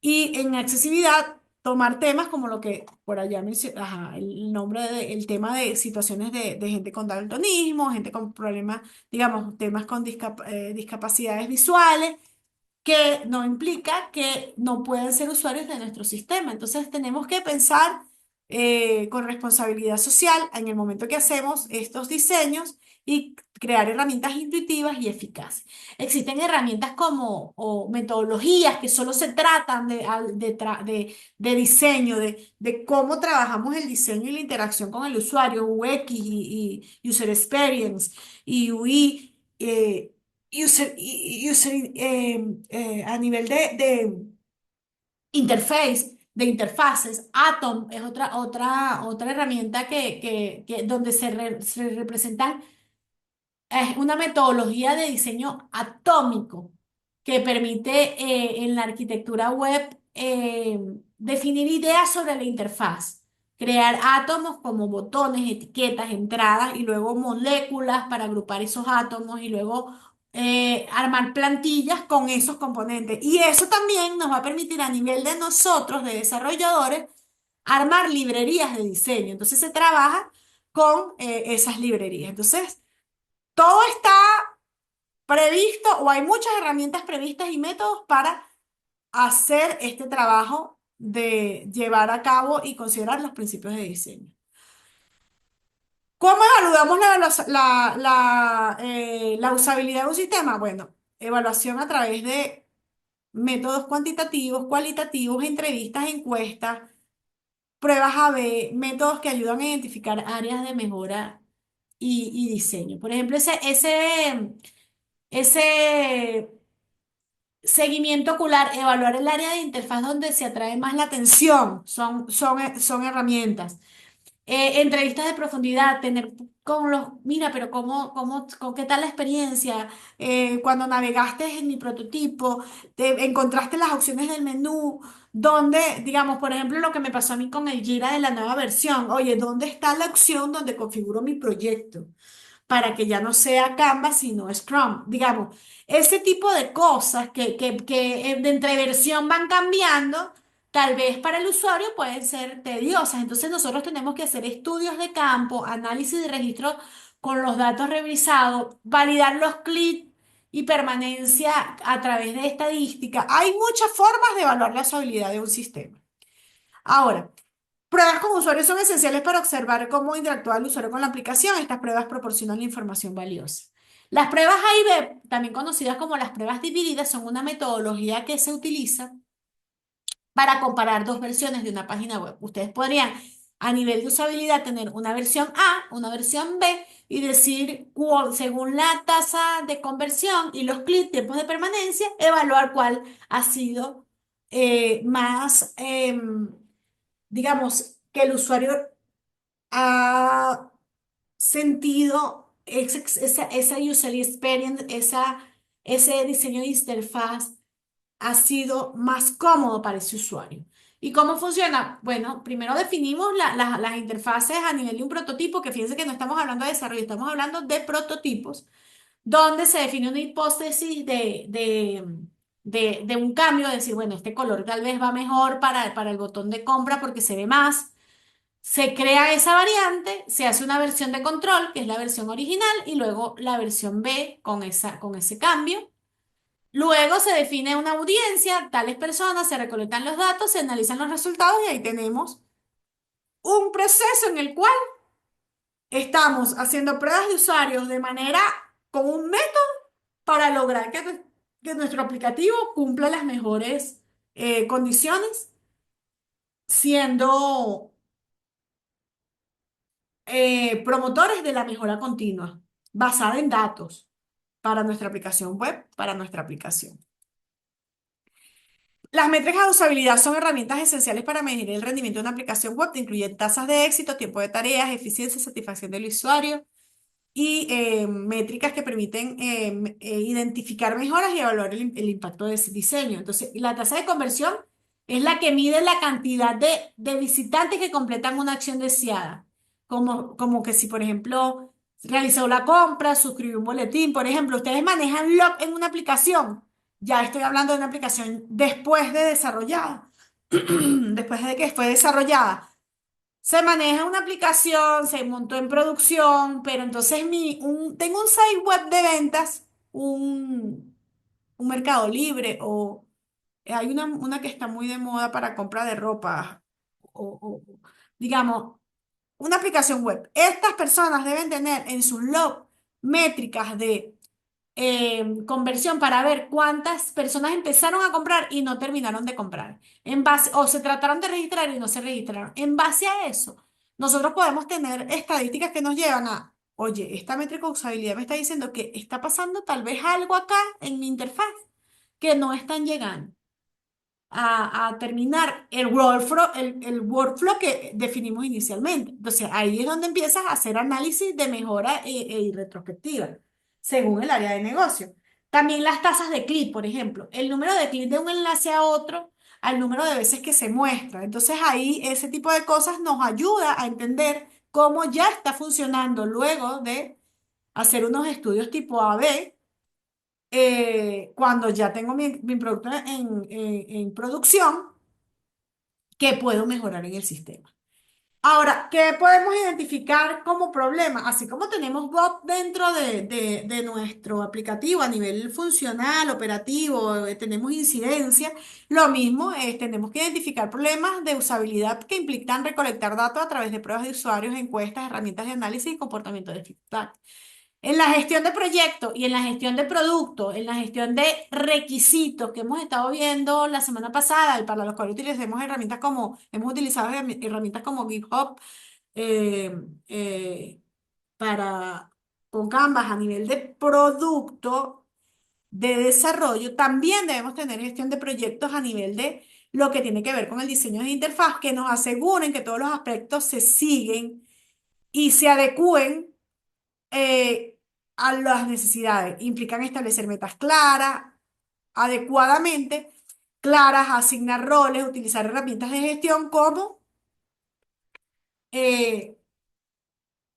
Y en accesibilidad, tomar temas como lo que por allá mencioné, el nombre el tema de situaciones de gente con daltonismo, gente con problemas, digamos, temas con discapacidades visuales, que no implica que no pueden ser usuarios de nuestro sistema. Entonces tenemos que pensar con responsabilidad social en el momento que hacemos estos diseños y crear herramientas intuitivas y eficaces. Existen herramientas como o metodologías que solo se tratan de diseño, de cómo trabajamos el diseño y la interacción con el usuario, UX y User Experience y UI. A nivel de interface, de interfaces, Atom es otra herramienta donde se representan es una metodología de diseño atómico que permite en la arquitectura web definir ideas sobre la interfaz, crear átomos como botones, etiquetas, entradas y luego moléculas para agrupar esos átomos y luego armar plantillas con esos componentes. Y eso también nos va a permitir a nivel de nosotros, de desarrolladores, armar librerías de diseño. Entonces se trabaja con esas librerías. Entonces, todo está previsto o hay muchas herramientas previstas y métodos para hacer este trabajo de llevar a cabo y considerar los principios de diseño. ¿Cómo evaluamos la usabilidad de un sistema? Bueno, evaluación a través de métodos cuantitativos, cualitativos, entrevistas, encuestas, pruebas A/B, métodos que ayudan a identificar áreas de mejora y diseño. Por ejemplo, ese seguimiento ocular, evaluar el área de interfaz donde se atrae más la atención, son herramientas. Entrevistas de profundidad, tener con mira, pero ¿qué tal la experiencia? Cuando navegaste en mi prototipo, encontraste las opciones del menú, donde, digamos, por ejemplo, lo que me pasó a mí con el Jira de la nueva versión, oye, ¿dónde está la opción donde configuro mi proyecto? Para que ya no sea Canva, sino Scrum. Digamos, ese tipo de cosas que de entreversión van cambiando, tal vez para el usuario pueden ser tediosas. Entonces nosotros tenemos que hacer estudios de campo, análisis de registro con los datos revisados, validar los clics y permanencia a través de estadística. Hay muchas formas de evaluar la usabilidad de un sistema. Ahora, pruebas con usuarios son esenciales para observar cómo interactúa el usuario con la aplicación. Estas pruebas proporcionan la información valiosa. Las pruebas A y B, también conocidas como las pruebas divididas, son una metodología que se utiliza para comparar dos versiones de una página web. Ustedes podrían, a nivel de usabilidad, tener una versión A, una versión B y decir, según la tasa de conversión y los clics, tiempos de permanencia, evaluar cuál ha sido más, digamos, que el usuario ha sentido esa user experience, ese diseño de interfaz ha sido más cómodo para ese usuario. ¿Y cómo funciona? Bueno, primero definimos las interfaces a nivel de un prototipo, que fíjense que no estamos hablando de desarrollo, estamos hablando de prototipos, donde se define una hipótesis de un cambio, de decir, bueno, este color tal vez va mejor para el botón de compra porque se ve más. Se crea esa variante, se hace una versión de control, que es la versión original, y luego la versión B con ese cambio. Luego se define una audiencia, tales personas, se recolectan los datos, se analizan los resultados y ahí tenemos un proceso en el cual estamos haciendo pruebas de usuarios de manera con un método para lograr que nuestro aplicativo cumpla las mejores condiciones, siendo promotores de la mejora continua, basada en datos para nuestra aplicación web, para nuestra aplicación. Las métricas de usabilidad son herramientas esenciales para medir el rendimiento de una aplicación web. Incluyen tasas de éxito, tiempo de tareas, eficiencia, satisfacción del usuario. y métricas que permiten identificar mejoras y evaluar el impacto de ese diseño. Entonces, la tasa de conversión es la que mide la cantidad de visitantes que completan una acción deseada. Como que si, por ejemplo, realizó la compra, suscribió un boletín, por ejemplo, ustedes manejan log en una aplicación. Ya estoy hablando de una aplicación después de desarrollada, después de que fue desarrollada. Se maneja una aplicación, se montó en producción, pero entonces tengo un site web de ventas, un Mercado Libre o hay una que está muy de moda para compra de ropa digamos, una aplicación web. Estas personas deben tener en su log métricas de conversión para ver cuántas personas empezaron a comprar y no terminaron de comprar. O se trataron de registrar y no se registraron. En base a eso, nosotros podemos tener estadísticas que nos llevan a, oye, esta métrica de usabilidad me está diciendo que está pasando tal vez algo acá en mi interfaz que no están llegando a terminar el workflow que definimos inicialmente. Entonces, ahí es donde empiezas a hacer análisis de mejora y retrospectiva, según el área de negocio. También las tasas de clic, por ejemplo, el número de clic de un enlace a otro, al número de veces que se muestra. Entonces, ahí ese tipo de cosas nos ayuda a entender cómo ya está funcionando luego de hacer unos estudios tipo A/B cuando ya tengo mi producto en producción, que puedo mejorar en el sistema. Ahora, ¿qué podemos identificar como problema? Así como tenemos bot dentro de nuestro aplicativo a nivel funcional, operativo, tenemos incidencia, lo mismo es, tenemos que identificar problemas de usabilidad que implican recolectar datos a través de pruebas de usuarios, encuestas, herramientas de análisis y comportamiento de feedback. En la gestión de proyectos y en la gestión de productos, en la gestión de requisitos que hemos estado viendo la semana pasada y para los cuales hemos utilizado herramientas como GitHub eh, eh, para, con Canvas a nivel de producto, de desarrollo, también debemos tener gestión de proyectos a nivel de lo que tiene que ver con el diseño de interfaz, que nos aseguren que todos los aspectos se siguen y se adecúen eh, a las necesidades. Implican establecer metas claras, adecuadamente claras, asignar roles, utilizar herramientas de gestión eh,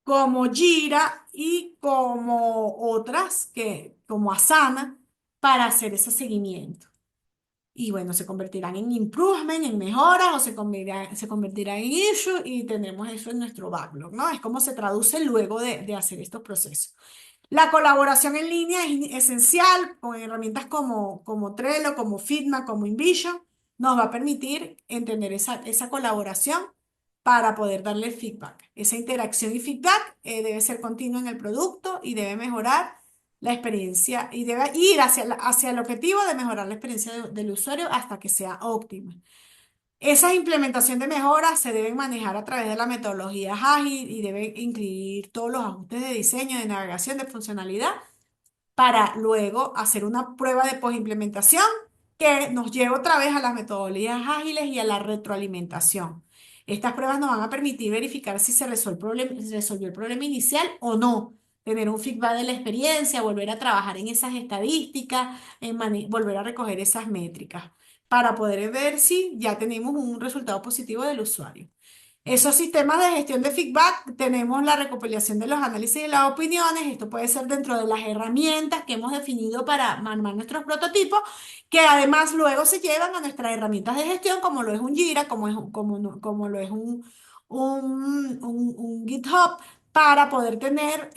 como Jira y como otras, como Asana, para hacer ese seguimiento. Y bueno, se convertirán en improvement, en mejoras, o se convertirán en issue y tendremos eso en nuestro backlog, ¿no? Es como se traduce luego de hacer estos procesos. La colaboración en línea es esencial con herramientas como Trello, como Figma, como InVision. Nos va a permitir entender esa colaboración para poder darle feedback. Esa interacción y feedback debe ser continua en el producto y debe mejorar la experiencia y debe ir hacia el objetivo de mejorar la experiencia del usuario hasta que sea óptima. Esa implementación de mejoras se deben manejar a través de la metodología ágil y debe incluir todos los ajustes de diseño, de navegación, de funcionalidad, para luego hacer una prueba de postimplementación que nos lleva otra vez a las metodologías ágiles y a la retroalimentación. Estas pruebas nos van a permitir verificar si se resolvió el problema inicial o no, tener un feedback de la experiencia, volver a trabajar en esas estadísticas, volver a recoger esas métricas para poder ver si ya tenemos un resultado positivo del usuario. Esos sistemas de gestión de feedback, tenemos la recopilación de los análisis y las opiniones. Esto puede ser dentro de las herramientas que hemos definido para armar nuestros prototipos, que además luego se llevan a nuestras herramientas de gestión, como lo es un Jira, como lo es un GitHub, para poder tener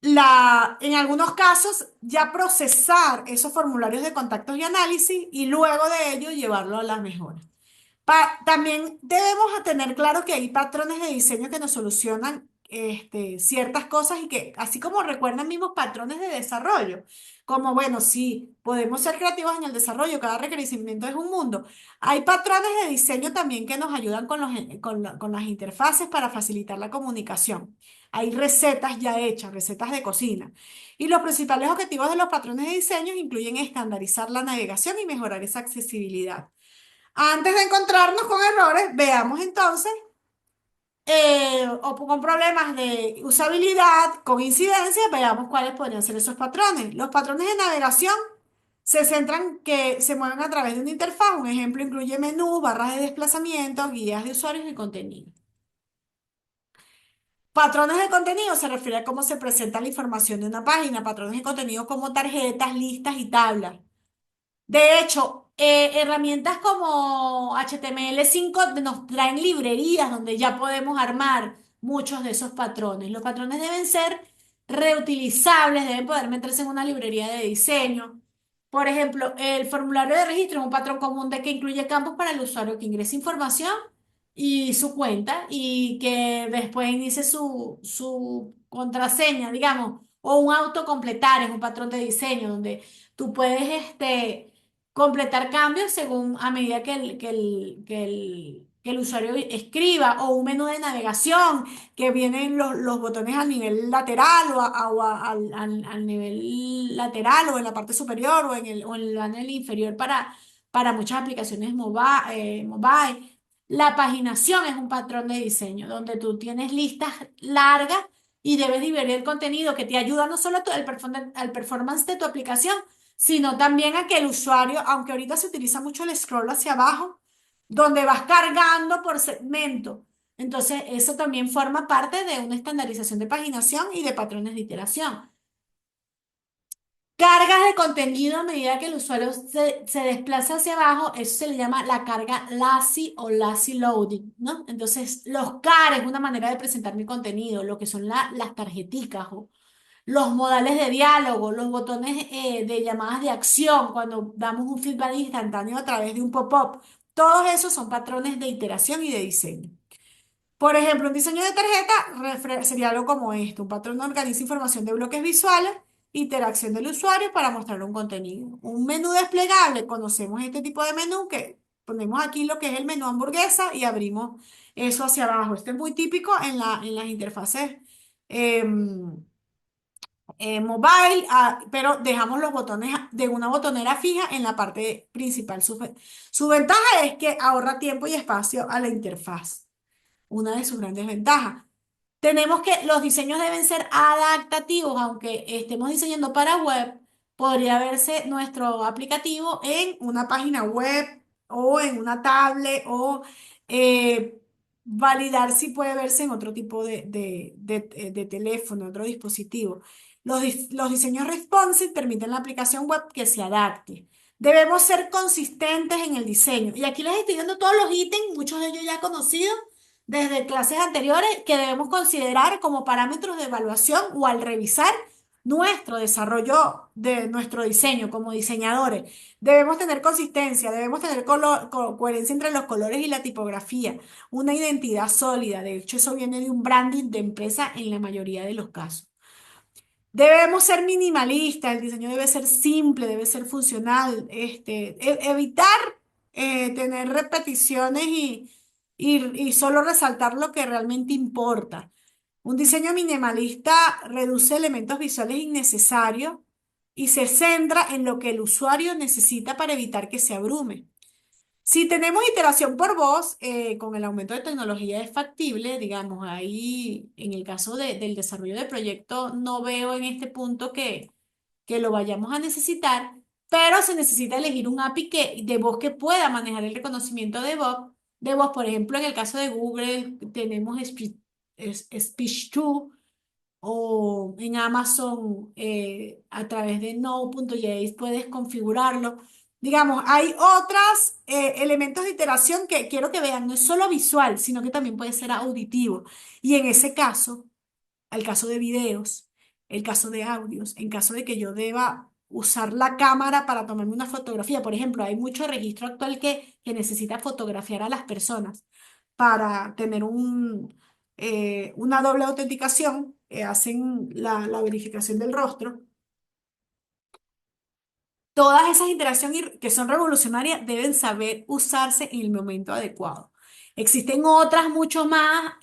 en algunos casos, ya procesar esos formularios de contactos y análisis y luego de ello llevarlo a las mejoras. También debemos tener claro que hay patrones de diseño que nos solucionan ciertas cosas y que, así como recuerdan mismos patrones de desarrollo, como bueno, sí, podemos ser creativos en el desarrollo, cada requerimiento es un mundo. Hay patrones de diseño también que nos ayudan con las interfaces para facilitar la comunicación. Hay recetas ya hechas, recetas de cocina. Y los principales objetivos de los patrones de diseño incluyen estandarizar la navegación y mejorar esa accesibilidad. Antes de encontrarnos con errores, veamos entonces o con problemas de usabilidad, con incidencia, veamos cuáles podrían ser esos patrones. Los patrones de navegación se centran que se mueven a través de una interfaz. Un ejemplo incluye menú, barras de desplazamiento, guías de usuarios y contenido. Patrones de contenido se refiere a cómo se presenta la información de una página. Patrones de contenido como tarjetas, listas y tablas. De hecho, herramientas como HTML5 nos traen librerías donde ya podemos armar muchos de esos patrones. Los patrones deben ser reutilizables, deben poder meterse en una librería de diseño. Por ejemplo, el formulario de registro es un patrón común de que incluye campos para el usuario que ingrese información y su cuenta y que después inicie su contraseña, digamos, o un autocompletar, es un patrón de diseño donde tú puedes completar cambios según a medida que el usuario escriba o un menú de navegación que vienen los botones al nivel lateral o al nivel lateral o en la parte superior o en el panel inferior para muchas aplicaciones mobile. La paginación es un patrón de diseño donde tú tienes listas largas y debes dividir el contenido que te ayuda no solo al performance de tu aplicación, sino también a que el usuario, aunque ahorita se utiliza mucho el scroll hacia abajo, donde vas cargando por segmento. Entonces, eso también forma parte de una estandarización de paginación y de patrones de iteración. Cargas de contenido a medida que el usuario se desplaza hacia abajo, eso se le llama la carga lazy o lazy loading, ¿no? Entonces, los CAR es una manera de presentar mi contenido, lo que son las tarjeticas o los modales de diálogo, los botones de llamadas de acción, cuando damos un feedback instantáneo a través de un pop-up. Todos esos son patrones de iteración y de diseño. Por ejemplo, un diseño de tarjeta sería algo como esto. Un patrón organiza información de bloques visuales, interacción del usuario para mostrar un contenido. Un menú desplegable, conocemos este tipo de menú que ponemos aquí lo que es el menú hamburguesa y abrimos eso hacia abajo. Este es muy típico en las interfaces. em, Mobile, pero dejamos los botones de una botonera fija en la parte principal. Su ventaja es que ahorra tiempo y espacio a la interfaz, una de sus grandes ventajas. Tenemos que los diseños deben ser adaptativos, aunque estemos diseñando para web, podría verse nuestro aplicativo en una página web o en una tablet o eh, validar si puede verse en otro tipo de teléfono, otro dispositivo. Los diseños responsive permiten la aplicación web que se adapte. Debemos ser consistentes en el diseño. Y aquí les estoy dando todos los ítems, muchos de ellos ya conocidos desde clases anteriores que debemos considerar como parámetros de evaluación o al revisar nuestro desarrollo de nuestro diseño como diseñadores. Debemos tener consistencia, debemos tener coherencia entre los colores y la tipografía, una identidad sólida. De hecho, eso viene de un branding de empresa en la mayoría de los casos. Debemos ser minimalistas, el diseño debe ser simple, debe ser funcional, evitar tener repeticiones y solo resaltar lo que realmente importa. Un diseño minimalista reduce elementos visuales innecesarios y se centra en lo que el usuario necesita para evitar que se abrume. Si tenemos iteración por voz, con el aumento de tecnología es factible, digamos, ahí en el caso del desarrollo de proyecto, no veo en este punto que lo vayamos a necesitar, pero se necesita elegir un API de voz que pueda manejar el reconocimiento de voz. Por ejemplo, en el caso de Google tenemos Speech2 o en Amazon a través de Node.js puedes configurarlo. Digamos, hay otros elementos de iteración que quiero que vean, no es solo visual, sino que también puede ser auditivo. Y en ese caso, el caso de videos, el caso de audios, en caso de que yo deba usar la cámara para tomarme una fotografía, por ejemplo, hay mucho registro actual que necesita fotografiar a las personas para tener una doble autenticación, hacen la verificación del rostro. Todas esas interacciones que son revolucionarias deben saber usarse en el momento adecuado. Existen otras mucho más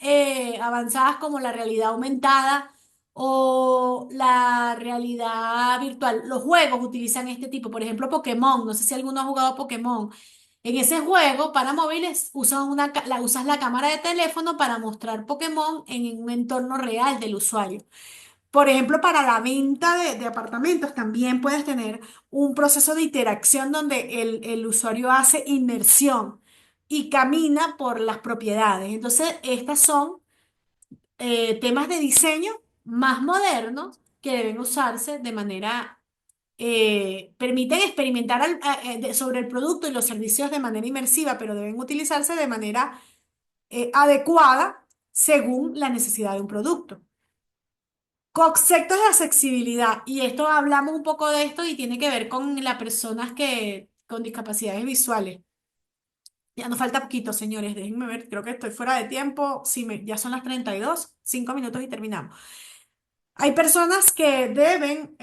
avanzadas como la realidad aumentada o la realidad virtual. Los juegos utilizan este tipo, por ejemplo, Pokémon. No sé si alguno ha jugado Pokémon. En ese juego para móviles usas la cámara de teléfono para mostrar Pokémon en un entorno real del usuario. Por ejemplo, para la venta de apartamentos también puedes tener un proceso de interacción donde el usuario hace inmersión y camina por las propiedades. Entonces, estas son temas de diseño más modernos que deben usarse de manera, permiten experimentar sobre el producto y los servicios de manera inmersiva, pero deben utilizarse de manera adecuada según la necesidad de un producto. Conceptos de accesibilidad, y esto hablamos un poco de esto y tiene que ver con las personas que con discapacidades visuales. Ya nos falta poquito, señores, déjenme ver, creo que estoy fuera de tiempo. Sí, ya son las 32, 5 minutos y terminamos. Hay personas que deben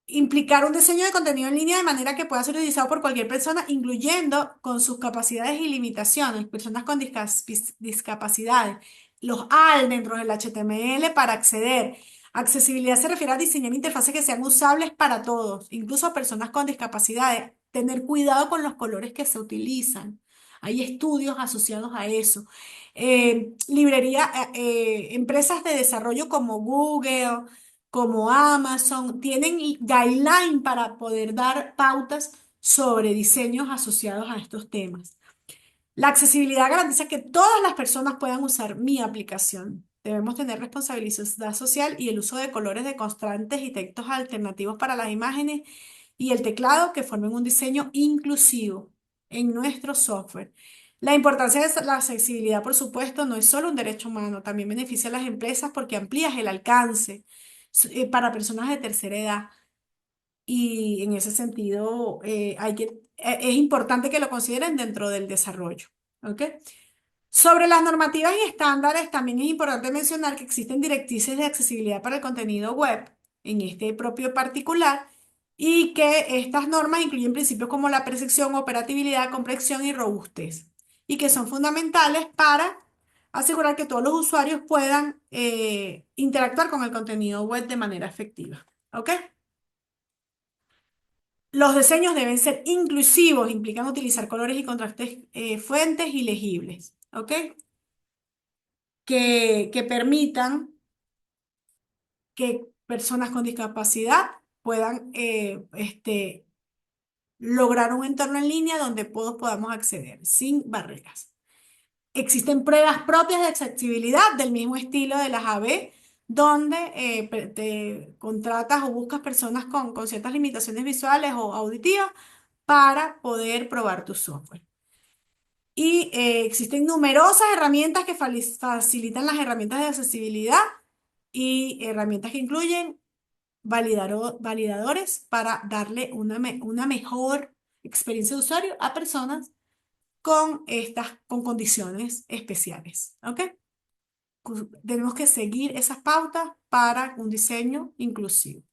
implicar un diseño de contenido en línea de manera que pueda ser utilizado por cualquier persona, incluyendo con sus capacidades y limitaciones, personas con discapacidades. Los AL dentro del HTML para acceder. Accesibilidad se refiere a diseñar interfaces que sean usables para todos, incluso personas con discapacidades. Tener cuidado con los colores que se utilizan. Hay estudios asociados a eso. Empresas de desarrollo como Google, como Amazon, tienen guidelines para poder dar pautas sobre diseños asociados a estos temas. La accesibilidad garantiza que todas las personas puedan usar mi aplicación. Debemos tener responsabilidad social y el uso de colores de contrastes y textos alternativos para las imágenes y el teclado que formen un diseño inclusivo en nuestro software. La importancia de la accesibilidad, por supuesto, no es solo un derecho humano, también beneficia a las empresas porque amplías el alcance para personas de tercera edad. Y en ese sentido, es importante que lo consideren dentro del desarrollo. ¿Ok? Sobre las normativas y estándares, también es importante mencionar que existen directrices de accesibilidad para el contenido web, en este propio particular, y que estas normas incluyen principios como la precisión, operatividad, comprensión y robustez, y que son fundamentales para asegurar que todos los usuarios puedan interactuar con el contenido web de manera efectiva. ¿Ok? Los diseños deben ser inclusivos, implican utilizar colores y contrastes fuentes y legibles. ¿Ok? Que permitan que personas con discapacidad puedan lograr un entorno en línea donde todos podamos acceder sin barreras. Existen pruebas propias de accesibilidad del mismo estilo de las AB, donde te contratas o buscas personas con ciertas limitaciones visuales o auditivas para poder probar tu software. Y existen numerosas herramientas que facilitan las herramientas de accesibilidad y herramientas que incluyen validadores para darle una mejor experiencia de usuario a personas con condiciones especiales. ¿Ok? Tenemos que seguir esas pautas para un diseño inclusivo.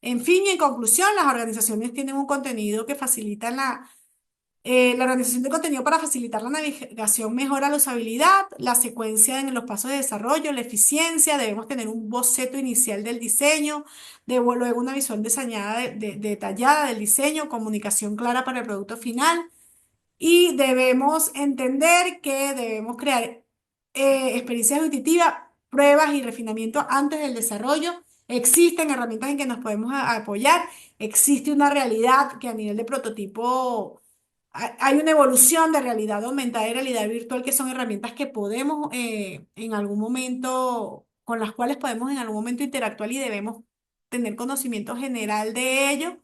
En fin, y en conclusión, las organizaciones tienen un contenido que facilita la organización de contenido para facilitar la navegación mejora la usabilidad, la secuencia en los pasos de desarrollo, la eficiencia. Debemos tener un boceto inicial del diseño, luego una visual diseñada detallada del diseño, comunicación clara para el producto final. Y debemos entender que debemos crear experiencias auditivas, pruebas y refinamiento antes del desarrollo. Existen herramientas en que nos podemos apoyar. Existe una realidad que a nivel de prototipo hay una evolución de realidad aumentada y realidad virtual que son herramientas que podemos en algún momento, con las cuales podemos en algún momento interactuar y debemos tener conocimiento general de ello.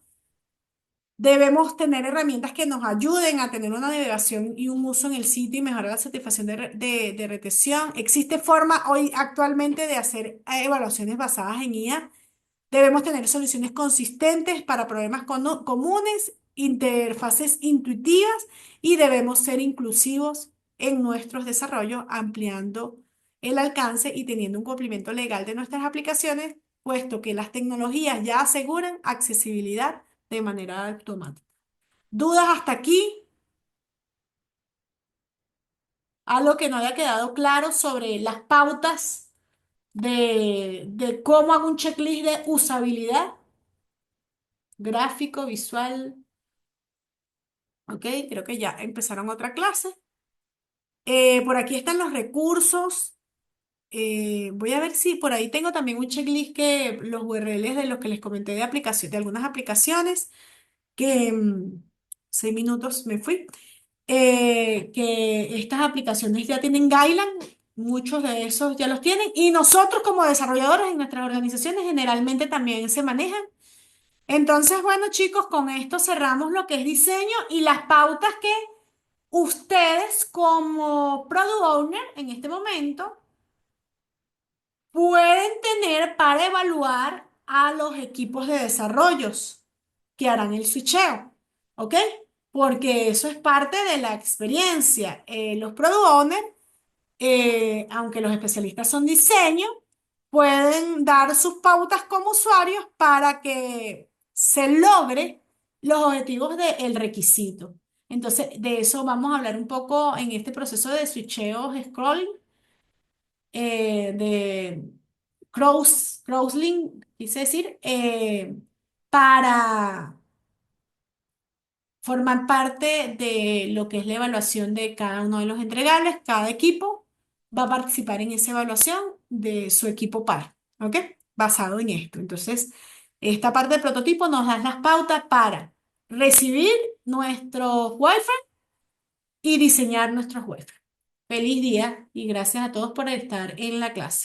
Debemos tener herramientas que nos ayuden a tener una navegación y un uso en el sitio y mejorar la satisfacción de retención. Existe forma hoy actualmente de hacer evaluaciones basadas en IA. Debemos tener soluciones consistentes para problemas comunes, interfaces intuitivas y debemos ser inclusivos en nuestros desarrollos, ampliando el alcance y teniendo un cumplimiento legal de nuestras aplicaciones, puesto que las tecnologías ya aseguran accesibilidad de manera automática. ¿Dudas hasta aquí? ¿Algo que no haya quedado claro sobre las pautas de cómo hago un checklist de usabilidad? Gráfico, visual. Ok, creo que ya empezaron otra clase. Por aquí están los recursos. Voy a ver si por ahí tengo también un checklist que los URLs de los que les comenté de aplicación, de algunas aplicaciones que 6 minutos me fui. Que estas aplicaciones ya tienen guidelines, muchos de esos ya los tienen y nosotros como desarrolladores en nuestras organizaciones generalmente también se manejan. Entonces, bueno, chicos, con esto cerramos lo que es diseño y las pautas que ustedes como product owner en este momento pueden tener para evaluar a los equipos de desarrollos que harán el switcheo, ¿ok? Porque eso es parte de la experiencia. Los product owners, aunque los especialistas son diseño, pueden dar sus pautas como usuarios para que se logre los objetivos del requisito. Entonces, de eso vamos a hablar un poco en este proceso de switcheo, scrolling, de crowdsourcing, quise decir, para formar parte de lo que es la evaluación de cada uno de los entregables. Cada equipo va a participar en esa evaluación de su equipo par, ¿ok? Basado en esto. Entonces, esta parte del prototipo nos da las pautas para recibir nuestros wireframes y diseñar nuestros wireframes. Feliz día y gracias a todos por estar en la clase.